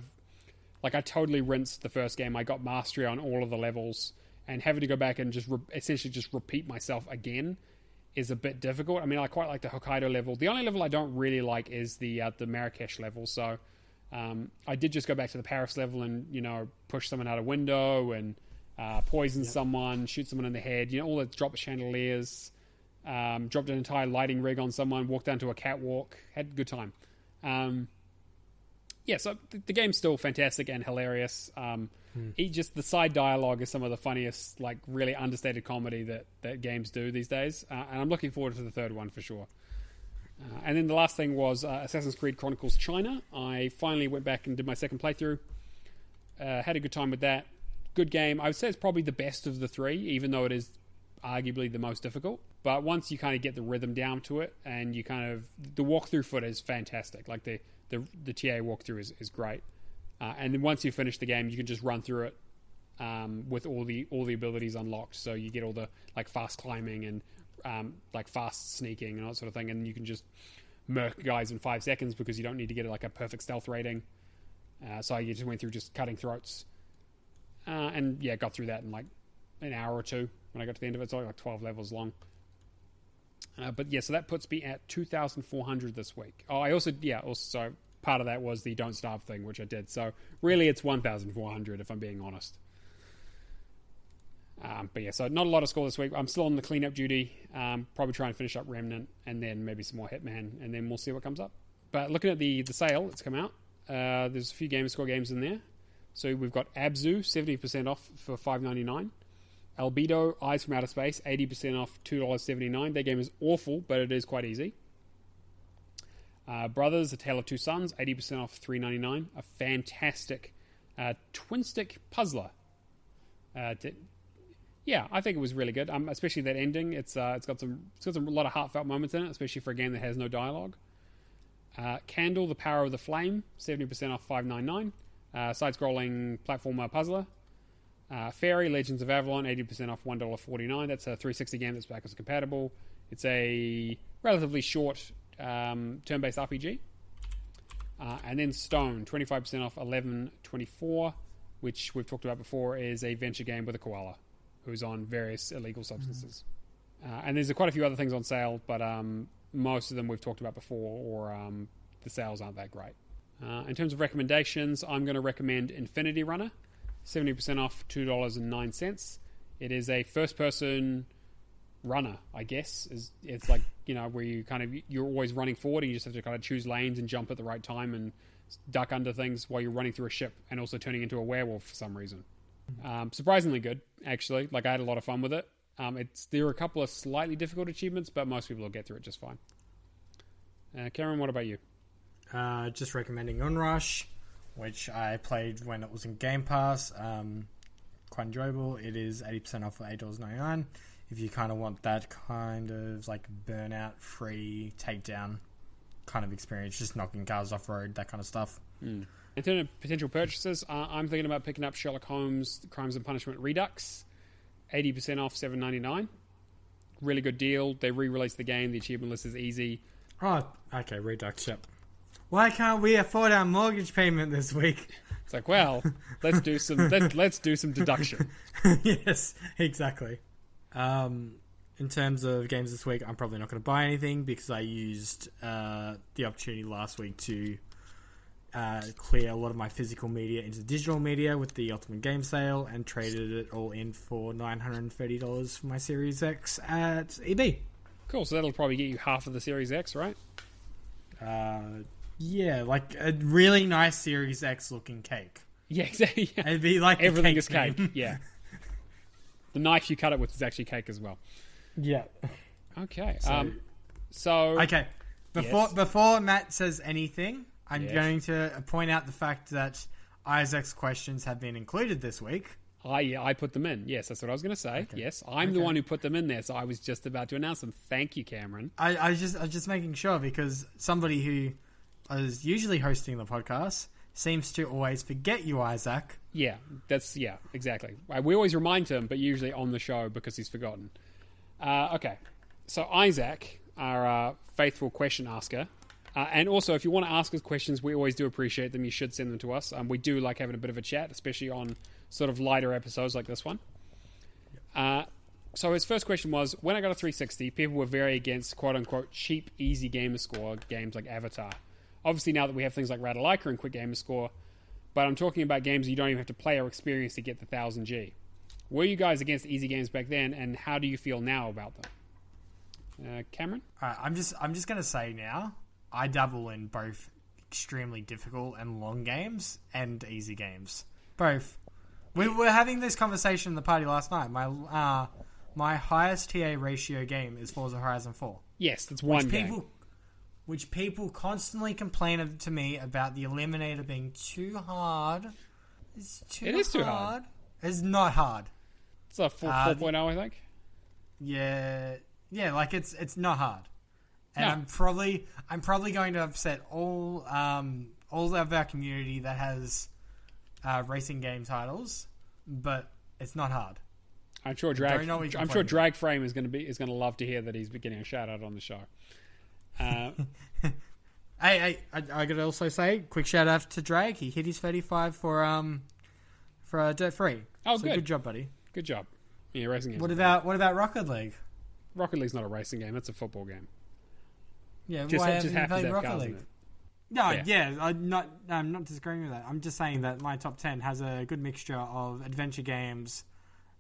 totally rinsed the first game. I got mastery on all of the levels, and having to go back and essentially repeat myself again is a bit difficult. I mean, I quite like the Hokkaido level. The only level I don't really like is the Marrakesh level. So I did just go back to the Paris level and push someone out a window and poison someone, shoot someone in the head. All that, drop chandeliers, dropped an entire lighting rig on someone, walked down to a catwalk, had a good time. So the game's still fantastic and hilarious. Just the side dialogue is some of the funniest, really understated comedy that games do these days. And I'm looking forward to the third one for sure. And then the last thing was Assassin's Creed Chronicles China. I finally went back and did my second playthrough. Had a good time with that. Good game. I would say it's probably the best of the 3, even though it is arguably the most difficult. But once you kind of get the rhythm down to it, and you the walkthrough foot is fantastic. The TA walkthrough is great. And then once you finish the game, you can just run through it with all the abilities unlocked. So you get all the fast climbing and fast sneaking and all that sort of thing, and you can just murk guys in 5 seconds because you don't need to get a perfect stealth rating. So I just went through just cutting throats, and got through that in an hour or 2 when I got to the end of it. It's only 12 levels long. So that puts me at 2,400 this week. Oh, also part of that was the Don't Starve thing, which I did. So really it's 1,400 if I'm being honest. So not a lot of score this week. I'm still on the cleanup duty. Probably try and finish up Remnant and then maybe some more Hitman, and then we'll see what comes up. But looking at the sale that's come out, there's a few Gamerscore games in there. So we've got Abzu, 70% off for $5.99. Albedo, Eyes from Outer Space, 80% off, $2.79. That game is awful, but it is quite easy. Brothers, A Tale of Two Sons, 80% off, $3.99. A fantastic twin-stick puzzler. I think it was really good. Especially that ending. It's got a lot of heartfelt moments in it, especially for a game that has no dialogue. Candle, The Power of the Flame, 70% off $5.99. Side-scrolling platformer puzzler. Fairy, Legends of Avalon, 80% off $1.49. That's a 360 game that's backwards compatible. It's a relatively short turn-based RPG. And then Stone, 25% off $11.24, which we've talked about before, is a venture game with a koala who's on various illegal substances. And there's quite a few other things on sale, but most of them we've talked about before, or the sales aren't that great. In terms of recommendations, I'm going to recommend Infinity Runner, 70% off $2.09. It is a first-person runner, I guess. It's like, where you're always running forward, and you just have to kind of choose lanes and jump at the right time and duck under things while you're running through a ship, and also turning into a werewolf for some reason. Surprisingly good, actually. Like, I had a lot of fun with it. There are a couple of slightly difficult achievements, but most people will get through it just fine. Cameron, what about you? Just recommending Onrush, which I played when it was in Game Pass. Quite enjoyable. It is 80% off for $8.99. If you kind of want that kind of like burnout-free takedown kind of experience, just knocking cars off road, that kind of stuff. In terms of potential purchases, I'm thinking about picking up Sherlock Holmes Crimes and Punishment Redux, 80% off $7.99. Really good deal. They re-released the game. The achievement list is easy. Oh, okay, Redux, yep. Why can't we afford our mortgage payment this week? It's like, well, let's do some deduction. Yes, exactly. In terms of games this week, I'm probably not going to buy anything because I used the opportunity last week to clear a lot of my physical media into digital media with the Ultimate Game Sale and traded it all in for $930 for my Series X at EB. Cool, so that'll probably get you half of the Series X, right? Yeah, like a really nice Series X looking cake. Yeah, exactly. Yeah. It'd be like everything is cake. Yeah. The knife you cut it with is actually cake as well. Yeah. Okay. So okay. Before Matt says anything, I'm going to point out the fact that Isaac's questions have been included this week. I put them in. Yes, that's what I was going to say. Okay. Yes, I'm the one who put them in there, so I was just about to announce them. Thank you, Cameron. I was just making sure because somebody who is usually hosting the podcast seems to always forget you, Isaac. Yeah, exactly. We always remind him, but usually on the show because he's forgotten. Okay, so Isaac, our faithful question asker, and also if you want to ask us questions, we always do appreciate them. You should send them to us. We do like having a bit of a chat, especially on sort of lighter episodes like this one. So his first question was, when I got a 360, people were very against quote-unquote cheap, easy Gamerscore games like Avatar. Obviously, now that we have things like Ratalaika and Quick Gamerscore, but I'm talking about games you don't even have to play or experience to get the 1000G. Were you guys against easy games back then, and how do you feel now about them? Cameron? I'm just going to say now, I dabble in both extremely difficult and long games and easy games. Both. We were having this conversation in the party last night. My highest TA ratio game is Forza Horizon 4. Yes, that's one game. Which people constantly complain to me about the Eliminator being too hard. It is too hard. It's not hard. It's a 4.0, I think. Yeah, like it's not hard. And no. I'm probably going to upset all of our community that has racing game titles, but it's not hard. I'm sure Drag Frame is going to love to hear that he's getting a shout out on the show. I gotta also say, quick shout out to Drag. He hit his 35 for Dirt Free. Oh, so good job, buddy. Good job. Yeah, racing game. What about Rocket League? Rocket League's not a racing game. It's a football game. Yeah, just haven't you happens played to have Rocket cars League? in it. No, yeah, I'm not disagreeing with that. I'm just saying that my top 10 has a good mixture of adventure games,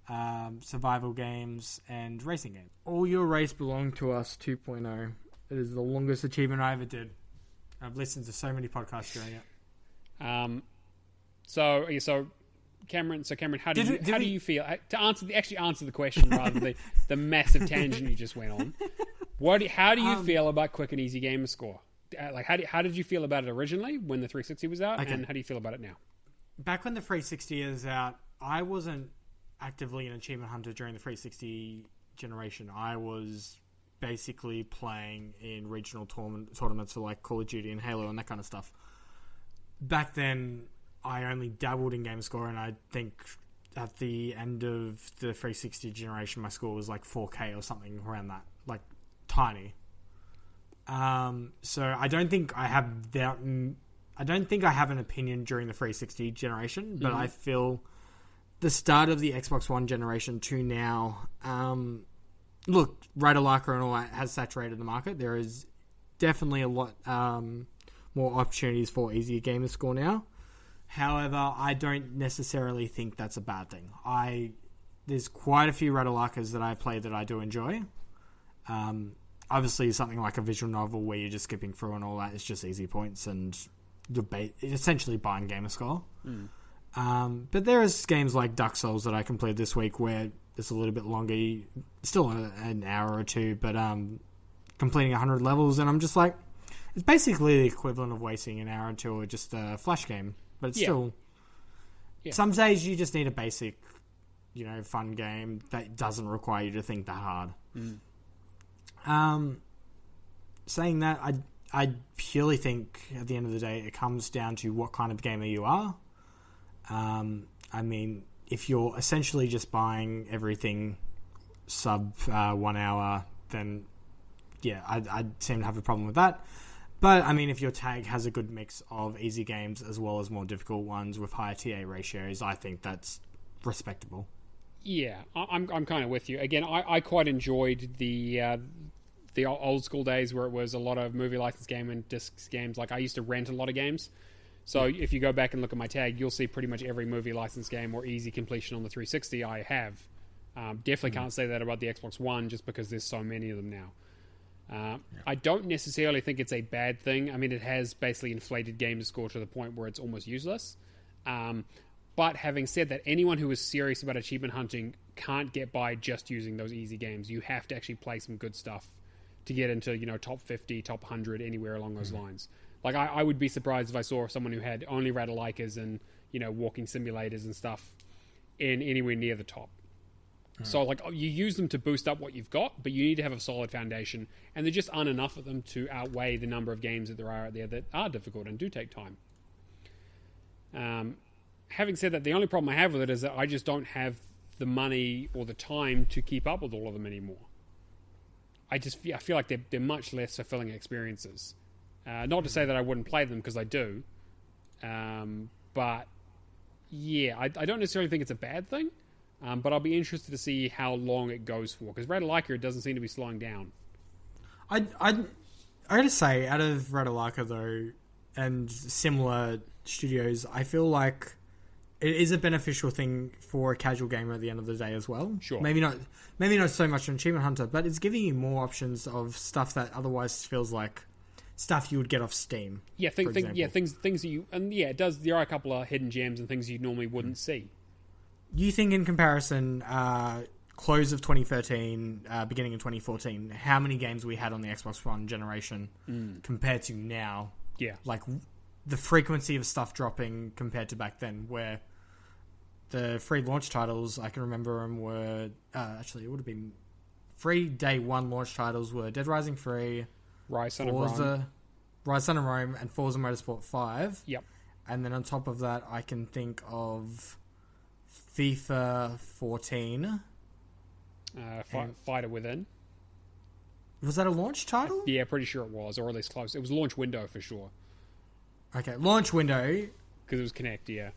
survival games, and racing games. All Your Race Belong to Us 2.0. It is the longest achievement I ever did. I've listened to so many podcasts during it. So Cameron, how do you feel to answer the question rather than the massive tangent you just went on? How do you feel about Quick and Easy Gamerscore? Like how did you feel about it originally when the 360 was out, and how do you feel about it now? Back when the 360 is out, I wasn't actively an achievement hunter during the 360 generation. I was basically playing in regional tournaments for like Call of Duty and Halo and that kind of stuff. Back then, I only dabbled in Gamerscore, and I think at the end of the 360 generation, my score was like 4K or something around that, like tiny. So I don't think I have that. I don't think I have an opinion during the 360 generation, but I feel the start of the Xbox One generation to now. Look, Radalaka and all that has saturated the market. There is definitely a lot more opportunities for easier Gamerscore now. However, I don't necessarily think that's a bad thing. There's quite a few Radalakas that I play that I do enjoy. Obviously, something like a visual novel where you're just skipping through and all that is just easy points, and you're essentially buying Gamerscore. But there is games like Dark Souls that I completed this week where it's a little bit longer, still an hour or two, but completing 100 levels, and I'm just like, it's basically the equivalent of wasting an hour or two or just a flash game. But it's still... Yeah. Some days you just need a basic, fun game that doesn't require you to think that hard. Saying that, I purely think at the end of the day it comes down to what kind of gamer you are. I mean, if you're essentially just buying everything sub 1 hour, then yeah, I'd seem to have a problem with that. But, I mean, if your tag has a good mix of easy games as well as more difficult ones with higher TA ratios, I think that's respectable. Yeah, I'm kind of with you. Again, I quite enjoyed the old school days where it was a lot of movie license game and discs games. Like, I used to rent a lot of games. So if you go back and look at my tag, you'll see pretty much every movie license game or easy completion on the 360 I have. Definitely can't say that about the Xbox One just because there's so many of them now. I don't necessarily think it's a bad thing. I mean, it has basically inflated Gamerscore to the point where it's almost useless. But having said that, anyone who is serious about achievement hunting can't get by just using those easy games. You have to actually play some good stuff to get into, top 50, top 100, anywhere along those lines. Like, I would be surprised if I saw someone who had only Radalaikas and, walking simulators and stuff in anywhere near the top. So, like, you use them to boost up what you've got, but you need to have a solid foundation, and there just aren't enough of them to outweigh the number of games that there are out there that are difficult and do take time. Having said that, the only problem I have with it is that I just don't have the money or the time to keep up with all of them anymore. I feel like they're much less fulfilling experiences. Not to say that I wouldn't play them, because I do. But, yeah, I don't necessarily think it's a bad thing. But I'll be interested to see how long it goes for, because Radalaika, it doesn't seem to be slowing down. I gotta say, out of Radalaka though, and similar studios, I feel like it is a beneficial thing for a casual gamer at the end of the day as well. Sure. Maybe not so much an achievement hunter, but it's giving you more options of stuff that otherwise feels like stuff you would get off Steam. Yeah, things that you, and yeah, it does. There are a couple of hidden gems and things you normally wouldn't see. You think in comparison, close of 2013, beginning of 2014, how many games we had on the Xbox One generation compared to now? Yeah. Like, the frequency of stuff dropping compared to back then, where the free launch titles, I can remember them were... actually, it would have been... Free day one launch titles were Dead Rising 3, Rise, Son of Rome, and Forza Motorsport 5. Yep. And then on top of that, I can think of... FIFA 14. Fighter Within. Was that a launch title? Yeah, pretty sure it was, or at least close. It was launch window for sure. Okay, launch window. Because it was Kinect, yeah.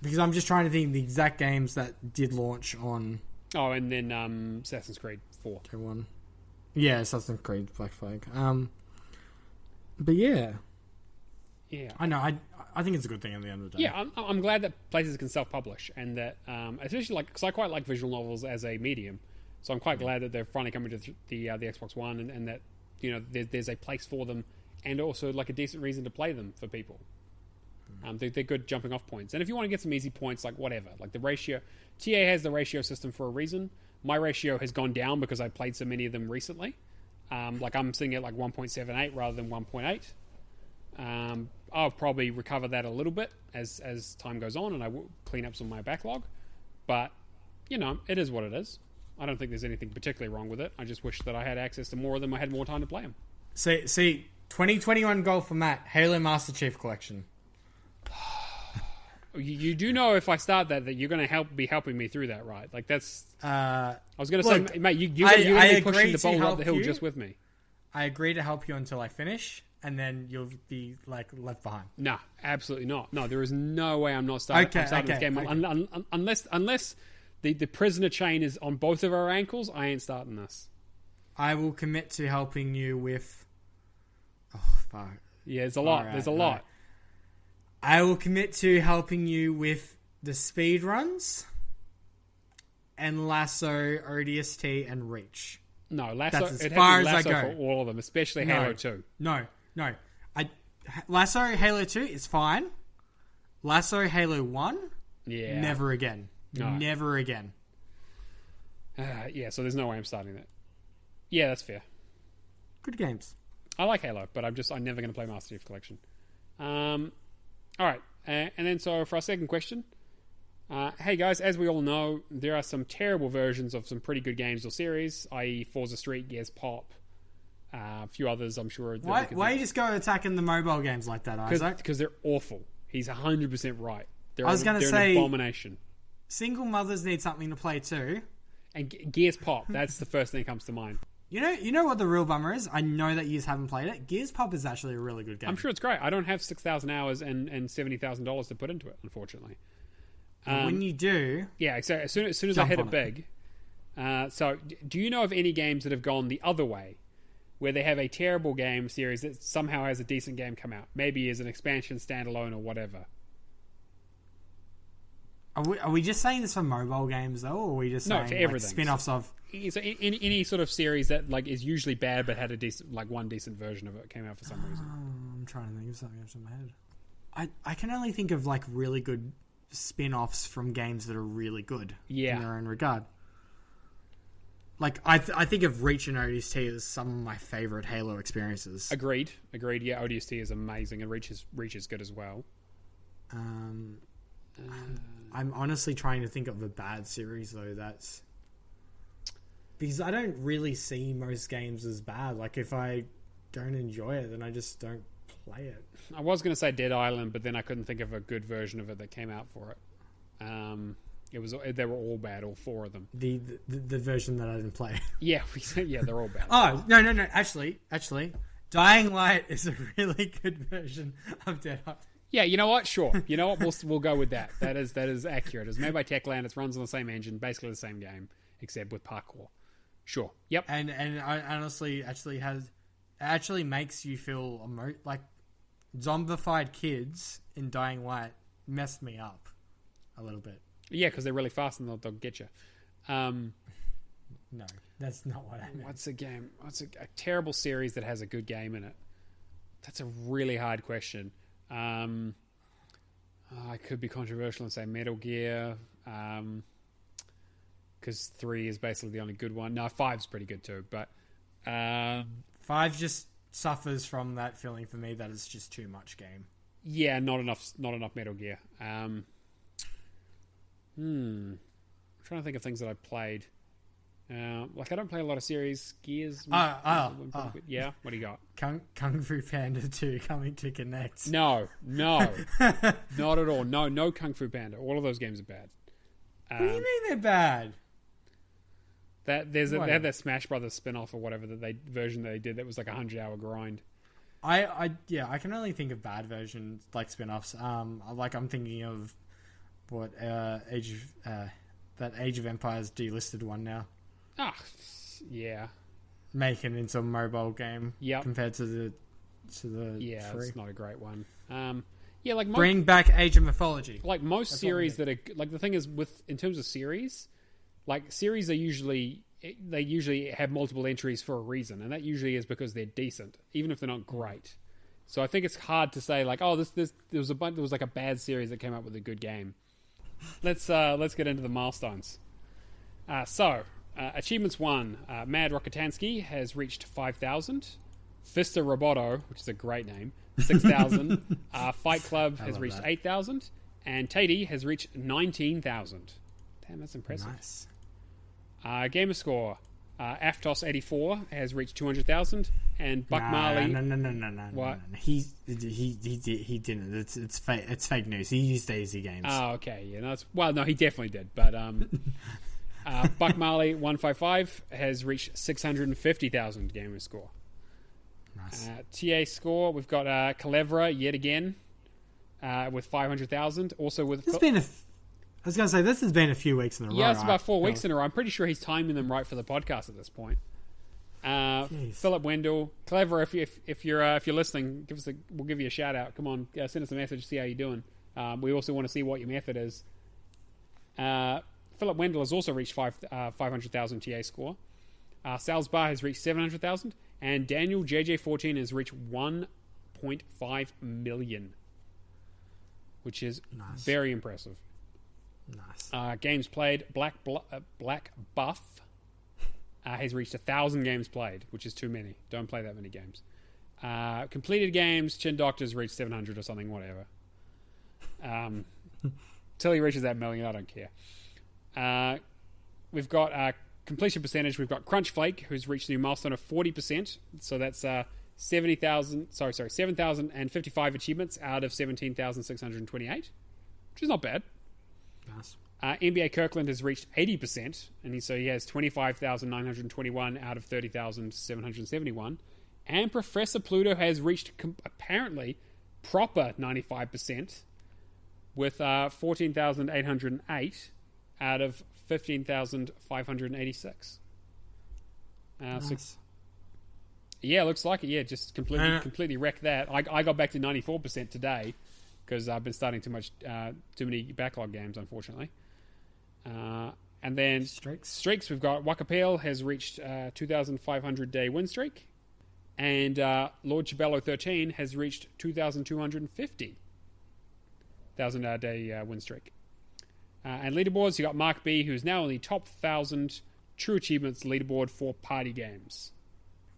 Because I'm just trying to think of the exact games that did launch on... Oh, and then Assassin's Creed 4. Okay, one. Yeah, Assassin's Creed Black Flag. But yeah. Yeah. I know, I think it's a good thing at the end of the day. Yeah, I'm glad that places can self-publish, and that, especially because I quite like visual novels as a medium, so I'm quite glad that they're finally coming to the Xbox One, and that there's a place for them, and also like a decent reason to play them for people. They're good jumping off points, and if you want to get some easy points, like whatever, like the ratio, TA has the ratio system for a reason. My ratio has gone down because I played so many of them recently. Like I'm sitting at like 1.78 rather than 1.8. I'll probably recover that a little bit as time goes on, and I will clean up some of my backlog. But, it is what it is. I don't think there's anything particularly wrong with it. I just wish that I had access to more of them. I had more time to play them. See, 2021 goal for Matt, Halo Master Chief Collection. You do know if I start that you're going to be helping me through that, right? Like that's. I was going to say, mate, you're going to be pushing the ball up the hill just with me. I agree to help you until I finish, and then you'll be like left behind. No, absolutely not. No, there is no way I'm not starting this game unless the prisoner chain is on both of our ankles. I ain't starting this. I will commit to helping you with. Oh fuck! Yeah, there's a lot. There's a lot. I will commit to helping you with the speed runs and Lasso, ODST, and Reach. No, Lasso. That's as far as I go for all of them, especially Halo 2. No. Lasso Halo 2 is fine. Lasso Halo 1, never again. No. Never again. So there's no way I'm starting that. Yeah, that's fair. Good games. I like Halo, but I'm never going to play Master Chief Collection. All right, and then so for our second question, hey guys, as we all know, there are some terrible versions of some pretty good games or series, i.e. Forza Street, Gears Pop, a few others I'm sure. Why you just go attacking the mobile games like that, Isaac? Because they're awful. He's 100% right. I was going to say, an abomination. Single mothers need something to play too. And Gears Pop, that's the first thing that comes to mind. You know what the real bummer is? I know that you haven't played it. Gears Pop is actually a really good game. I'm sure it's great. I don't have 6,000 hours and $70,000 to put into it, unfortunately. When you do... Yeah, so as soon as I hit it big... So, do you know of any games that have gone the other way? Where they have a terrible game series that somehow has a decent game come out? Maybe as an expansion, standalone, or whatever. Are we just saying this for mobile games, though? Or are we just saying for everything. Spin-offs of... So any sort of series that like is usually bad but had a decent, like one decent version of it came out for some reason. I'm trying to think of something off the top of my head. I can only think of like really good spin-offs from games that are really good in their own regard. Like I think of Reach and ODST as some of my favorite Halo experiences. Agreed. Yeah, ODST is amazing and Reach is good as well. I'm honestly trying to think of a bad series though. That's because I don't really see most games as bad. Like if I don't enjoy it, then I just don't play it. I was going to say Dead Island, but then I couldn't think of a good version of it that came out for it. They were all bad, all four of them. The version that I didn't play. Yeah, they're all bad. Oh no! Actually, Dying Light is a really good version of Dead Island. Yeah, you know what? Sure. You know what? We'll go with that. That is accurate. It's made by Techland. It runs on the same engine, basically the same game, except with parkour. Sure. Yep. And I honestly actually makes you feel like zombified kids in Dying Light messed me up a little bit. Yeah, because they're really fast and they'll get you. No, that's not what I meant. What's a game? What's a terrible series that has a good game in it? That's a really hard question. I could be controversial and say Metal Gear, because 3 is basically the only good one. No, 5's pretty good too, but 5 just suffers from that feeling for me that it's just too much game. Yeah, not enough Metal Gear. I'm trying to think of things that I played. Like I don't play a lot of series. Gears. Yeah, what do you got? Kung Fu Panda 2 coming to Connect. No, not at all. No Kung Fu Panda. All of those games are bad. What do you mean they're bad? They had that Smash Brothers spin-off or whatever version that they did that was like a 100-hour grind. I can only think of bad versions like spin-offs. Like I'm thinking of what Age of Empires delisted one now. Ah, yeah. Making it into a mobile game. Yep. Compared to the yeah, free. It's not a great one. Yeah, like bring back Age of Mythology. Like most series that are like the thing is in terms of series, like series are usually have multiple entries for a reason, and that usually is because they're decent, even if they're not great. So I think it's hard to say like, oh, there was like a bad series that came up with a good game. Let's get into the milestones. Achievements 1, Mad Rockatansky has reached 5,000. Fista Roboto, which is a great name, 6,000. Fight Club has reached 8,000. And Tatey has reached 19,000. Damn, that's impressive. Nice. Gamerscore. Aftos84 has reached 200,000, and Buck Marley. No. What? No. He didn't. It's fake. It's fake news. He used Easy Games. Oh, okay. Yeah, no, he definitely did. But Buck Marley 155 has reached 650,000 Gamerscore. Nice. TA score. We've got Calevra yet again with 500,000. Also with. I was going to say, this has been a few weeks in a row. Yeah, it's about 4 weeks in a row. I'm pretty sure he's timing them right for the podcast at this point. Philip Wendell, Clever, if you're listening, we'll give you a shout out. Come on, send us a message, see how you're doing. We also want to see what your method is. Philip Wendell has also reached 500,000 TA score. Salzbar has reached 700,000, and Daniel JJ14 has reached 1.5 million, which is very impressive. Nice. Games played. Black Buff has reached 1,000 games played, which is too many. Don't play that many games. Completed games. Chin Doctor's reached 700 or something, whatever. Till he reaches that million, I don't care. We've got completion percentage. We've got Crunch Flake, who's reached a new milestone of 40%. So that's 7,055 achievements out of 17,628, which is not bad. Nice. NBA Kirkland has reached 80%, and he has 25,921 out of 30,771. And Professor Pluto has reached apparently proper 95% with 14,808 out of 15,586. Nice. Yeah, looks like it. Yeah, just completely wrecked that. I got back to 94% today, because I've been starting too many backlog games, unfortunately. And then streaks, we've got Wakapel has reached 2,500 day win streak, and Lord Chabello 13 has reached 2,250,000 day win streak. And leaderboards, you got Mark B, who's now on the top 1,000 true achievements leaderboard for party games.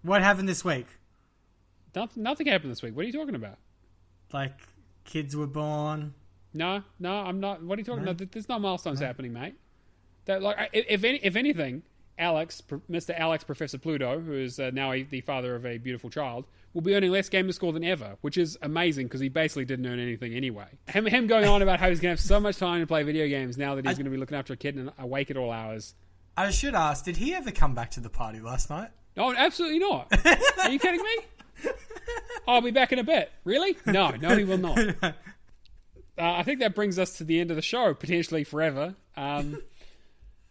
What happened this week? Nothing happened this week. What are you talking about? Like, kids were born. No, I'm not. What are you talking about? There's no milestones happening, mate. If anything, Mr. Alex Professor Pluto, who is now the father of a beautiful child, will be earning less Gamerscore than ever, which is amazing because he basically didn't earn anything anyway. Him going on about how he's going to have so much time to play video games now that he's going to be looking after a kid and awake at all hours. I should ask, did he ever come back to the party last night? Oh, absolutely not. Are you kidding me? I'll be back in a bit. Really? No, he will not. I think that brings us to the end of the show, potentially forever.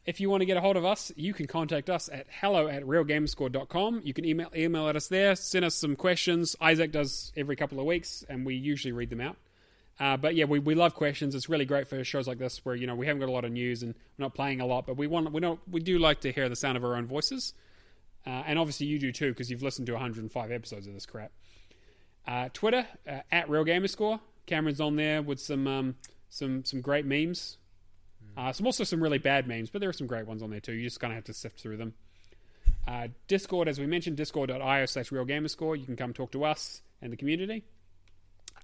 If you want to get a hold of us, you can contact us at hello@realgamerscore.com. You can email at us there, send us some questions. Isaac does every couple of weeks, and we usually read them out. But yeah, we love questions. It's really great for shows like this where, we haven't got a lot of news and we're not playing a lot, but we do like to hear the sound of our own voices. And obviously you do too, because you've listened to 105 episodes of this crap. Twitter, at RealGamerscore. Cameron's on there with some great memes. Some really bad memes, but there are some great ones on there too. You just kind of have to sift through them. Discord, as we mentioned, discord.io/RealGamerscore. You can come talk to us and the community.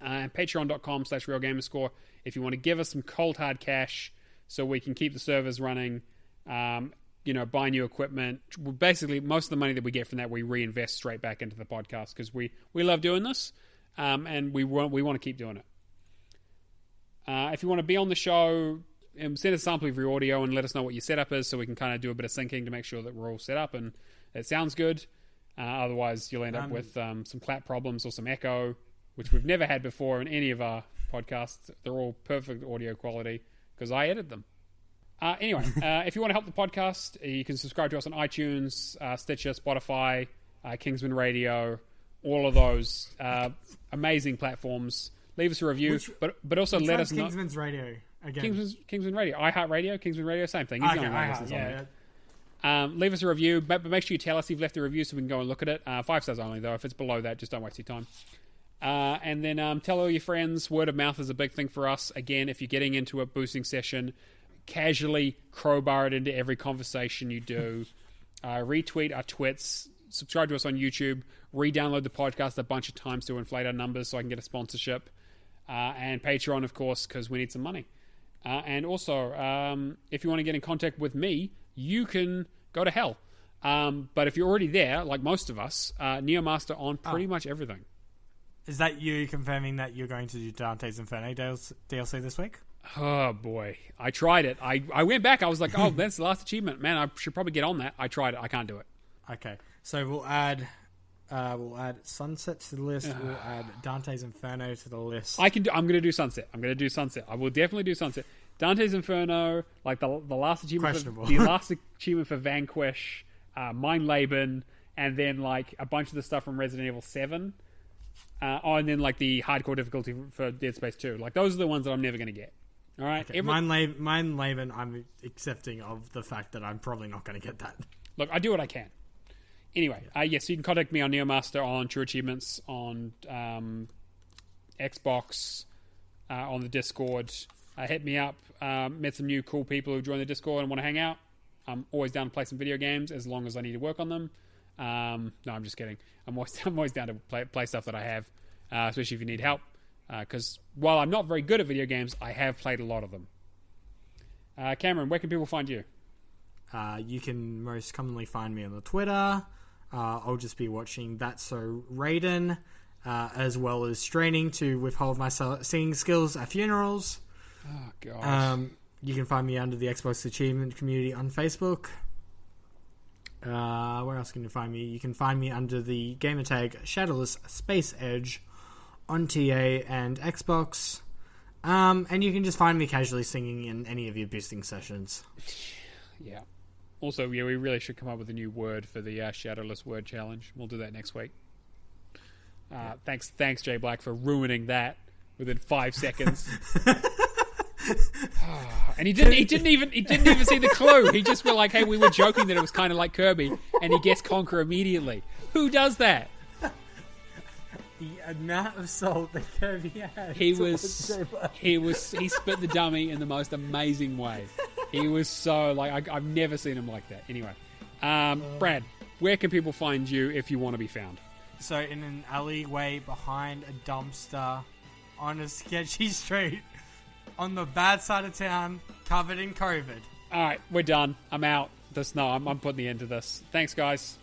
Patreon.com/RealGamerscore if you want to give us some cold hard cash so we can keep the servers running. Buy new equipment. Basically, most of the money that we get from that, we reinvest straight back into the podcast because we love doing this, and we want to keep doing it. If you want to be on the show, send us a sample of your audio and let us know what your setup is so we can kind of do a bit of syncing to make sure that we're all set up and it sounds good. Otherwise, you'll end up with some clap problems or some echo, which we've never had before in any of our podcasts. They're all perfect audio quality because I edit them. Anyway, if you want to help the podcast, you can subscribe to us on iTunes, Stitcher, Spotify, Kingsman Radio, all of those amazing platforms. Leave us a review, but also let us know. Kingsman's Radio again. Kingsman Radio, iHeartRadio, Kingsman Radio, same thing. Leave us a review, but make sure you tell us you've left a review so we can go and look at it. 5 stars only, though. If it's below that, just don't waste your time. And then tell all your friends. Word of mouth is a big thing for us. Again, if you're getting into a boosting session, casually crowbar it into every conversation you do. Retweet our twits. Subscribe to us on YouTube. Re-download the podcast a bunch of times to inflate our numbers so I can get a sponsorship. And Patreon, of course, because we need some money. And also, if you want to get in contact with me, you can go to hell. But if you're already there, like most of us, Neomaster on pretty much everything. Is that you confirming that you're going to do Dante's Inferno DLC this week? Oh, boy. I tried it. I went back. I was like, oh, that's the last achievement. Man, I should probably get on that. I tried it. I can't do it. Okay. So we'll add Sunset to the list. We'll add Dante's Inferno to the list. I'm going to do Sunset. I will definitely do Sunset. Dante's Inferno, like the last achievement, the last achievement for Vanquish, Mein Leben, and then like a bunch of the stuff from Resident Evil 7. And then like the hardcore difficulty for Dead Space 2. Like those are the ones that I'm never going to get. All right. Okay. Mein Leben, I'm accepting of the fact that I'm probably not going to get that. Look, I do what I can. Anyway, yes, you can contact me on Neomaster, on True Achievements, on Xbox, on the Discord. Hit me up. Met some new cool people who joined the Discord and want to hang out. I'm always down to play some video games as long as I need to work on them. No, I'm just kidding. I'm always down to play stuff that I have, especially if you need help. Because while I'm not very good at video games, I have played a lot of them. Cameron, where can people find you? You can most commonly find me on the Twitter. I'll just be watching That's So Raiden, as well as straining to withhold my singing skills at funerals. Oh, gosh. You can find me under the Xbox Achievement Community on Facebook. Where else can you find me? You can find me under the gamertag Shadowless Space Edge on TA and Xbox. And you can just find me casually singing in any of your boosting sessions. Yeah. Also, yeah, we really should come up with a new word for the Shadowless word challenge. We'll do that next week. Thanks, Jay Black, for ruining that within 5 seconds. And he didn't even see the clue. He just were like, hey, we were joking that it was kind of like Kirby, and he guessed Conquer immediately. Who does that? The amount of salt that Kirby had. He spit the dummy in the most amazing way. He was so like I've never seen him like that. Anyway, Brad, where can people find you if you want to be found? So in an alleyway behind a dumpster on a sketchy street on the bad side of town, covered in COVID. All right, we're done. I'm out. I'm putting the end to this. Thanks, guys.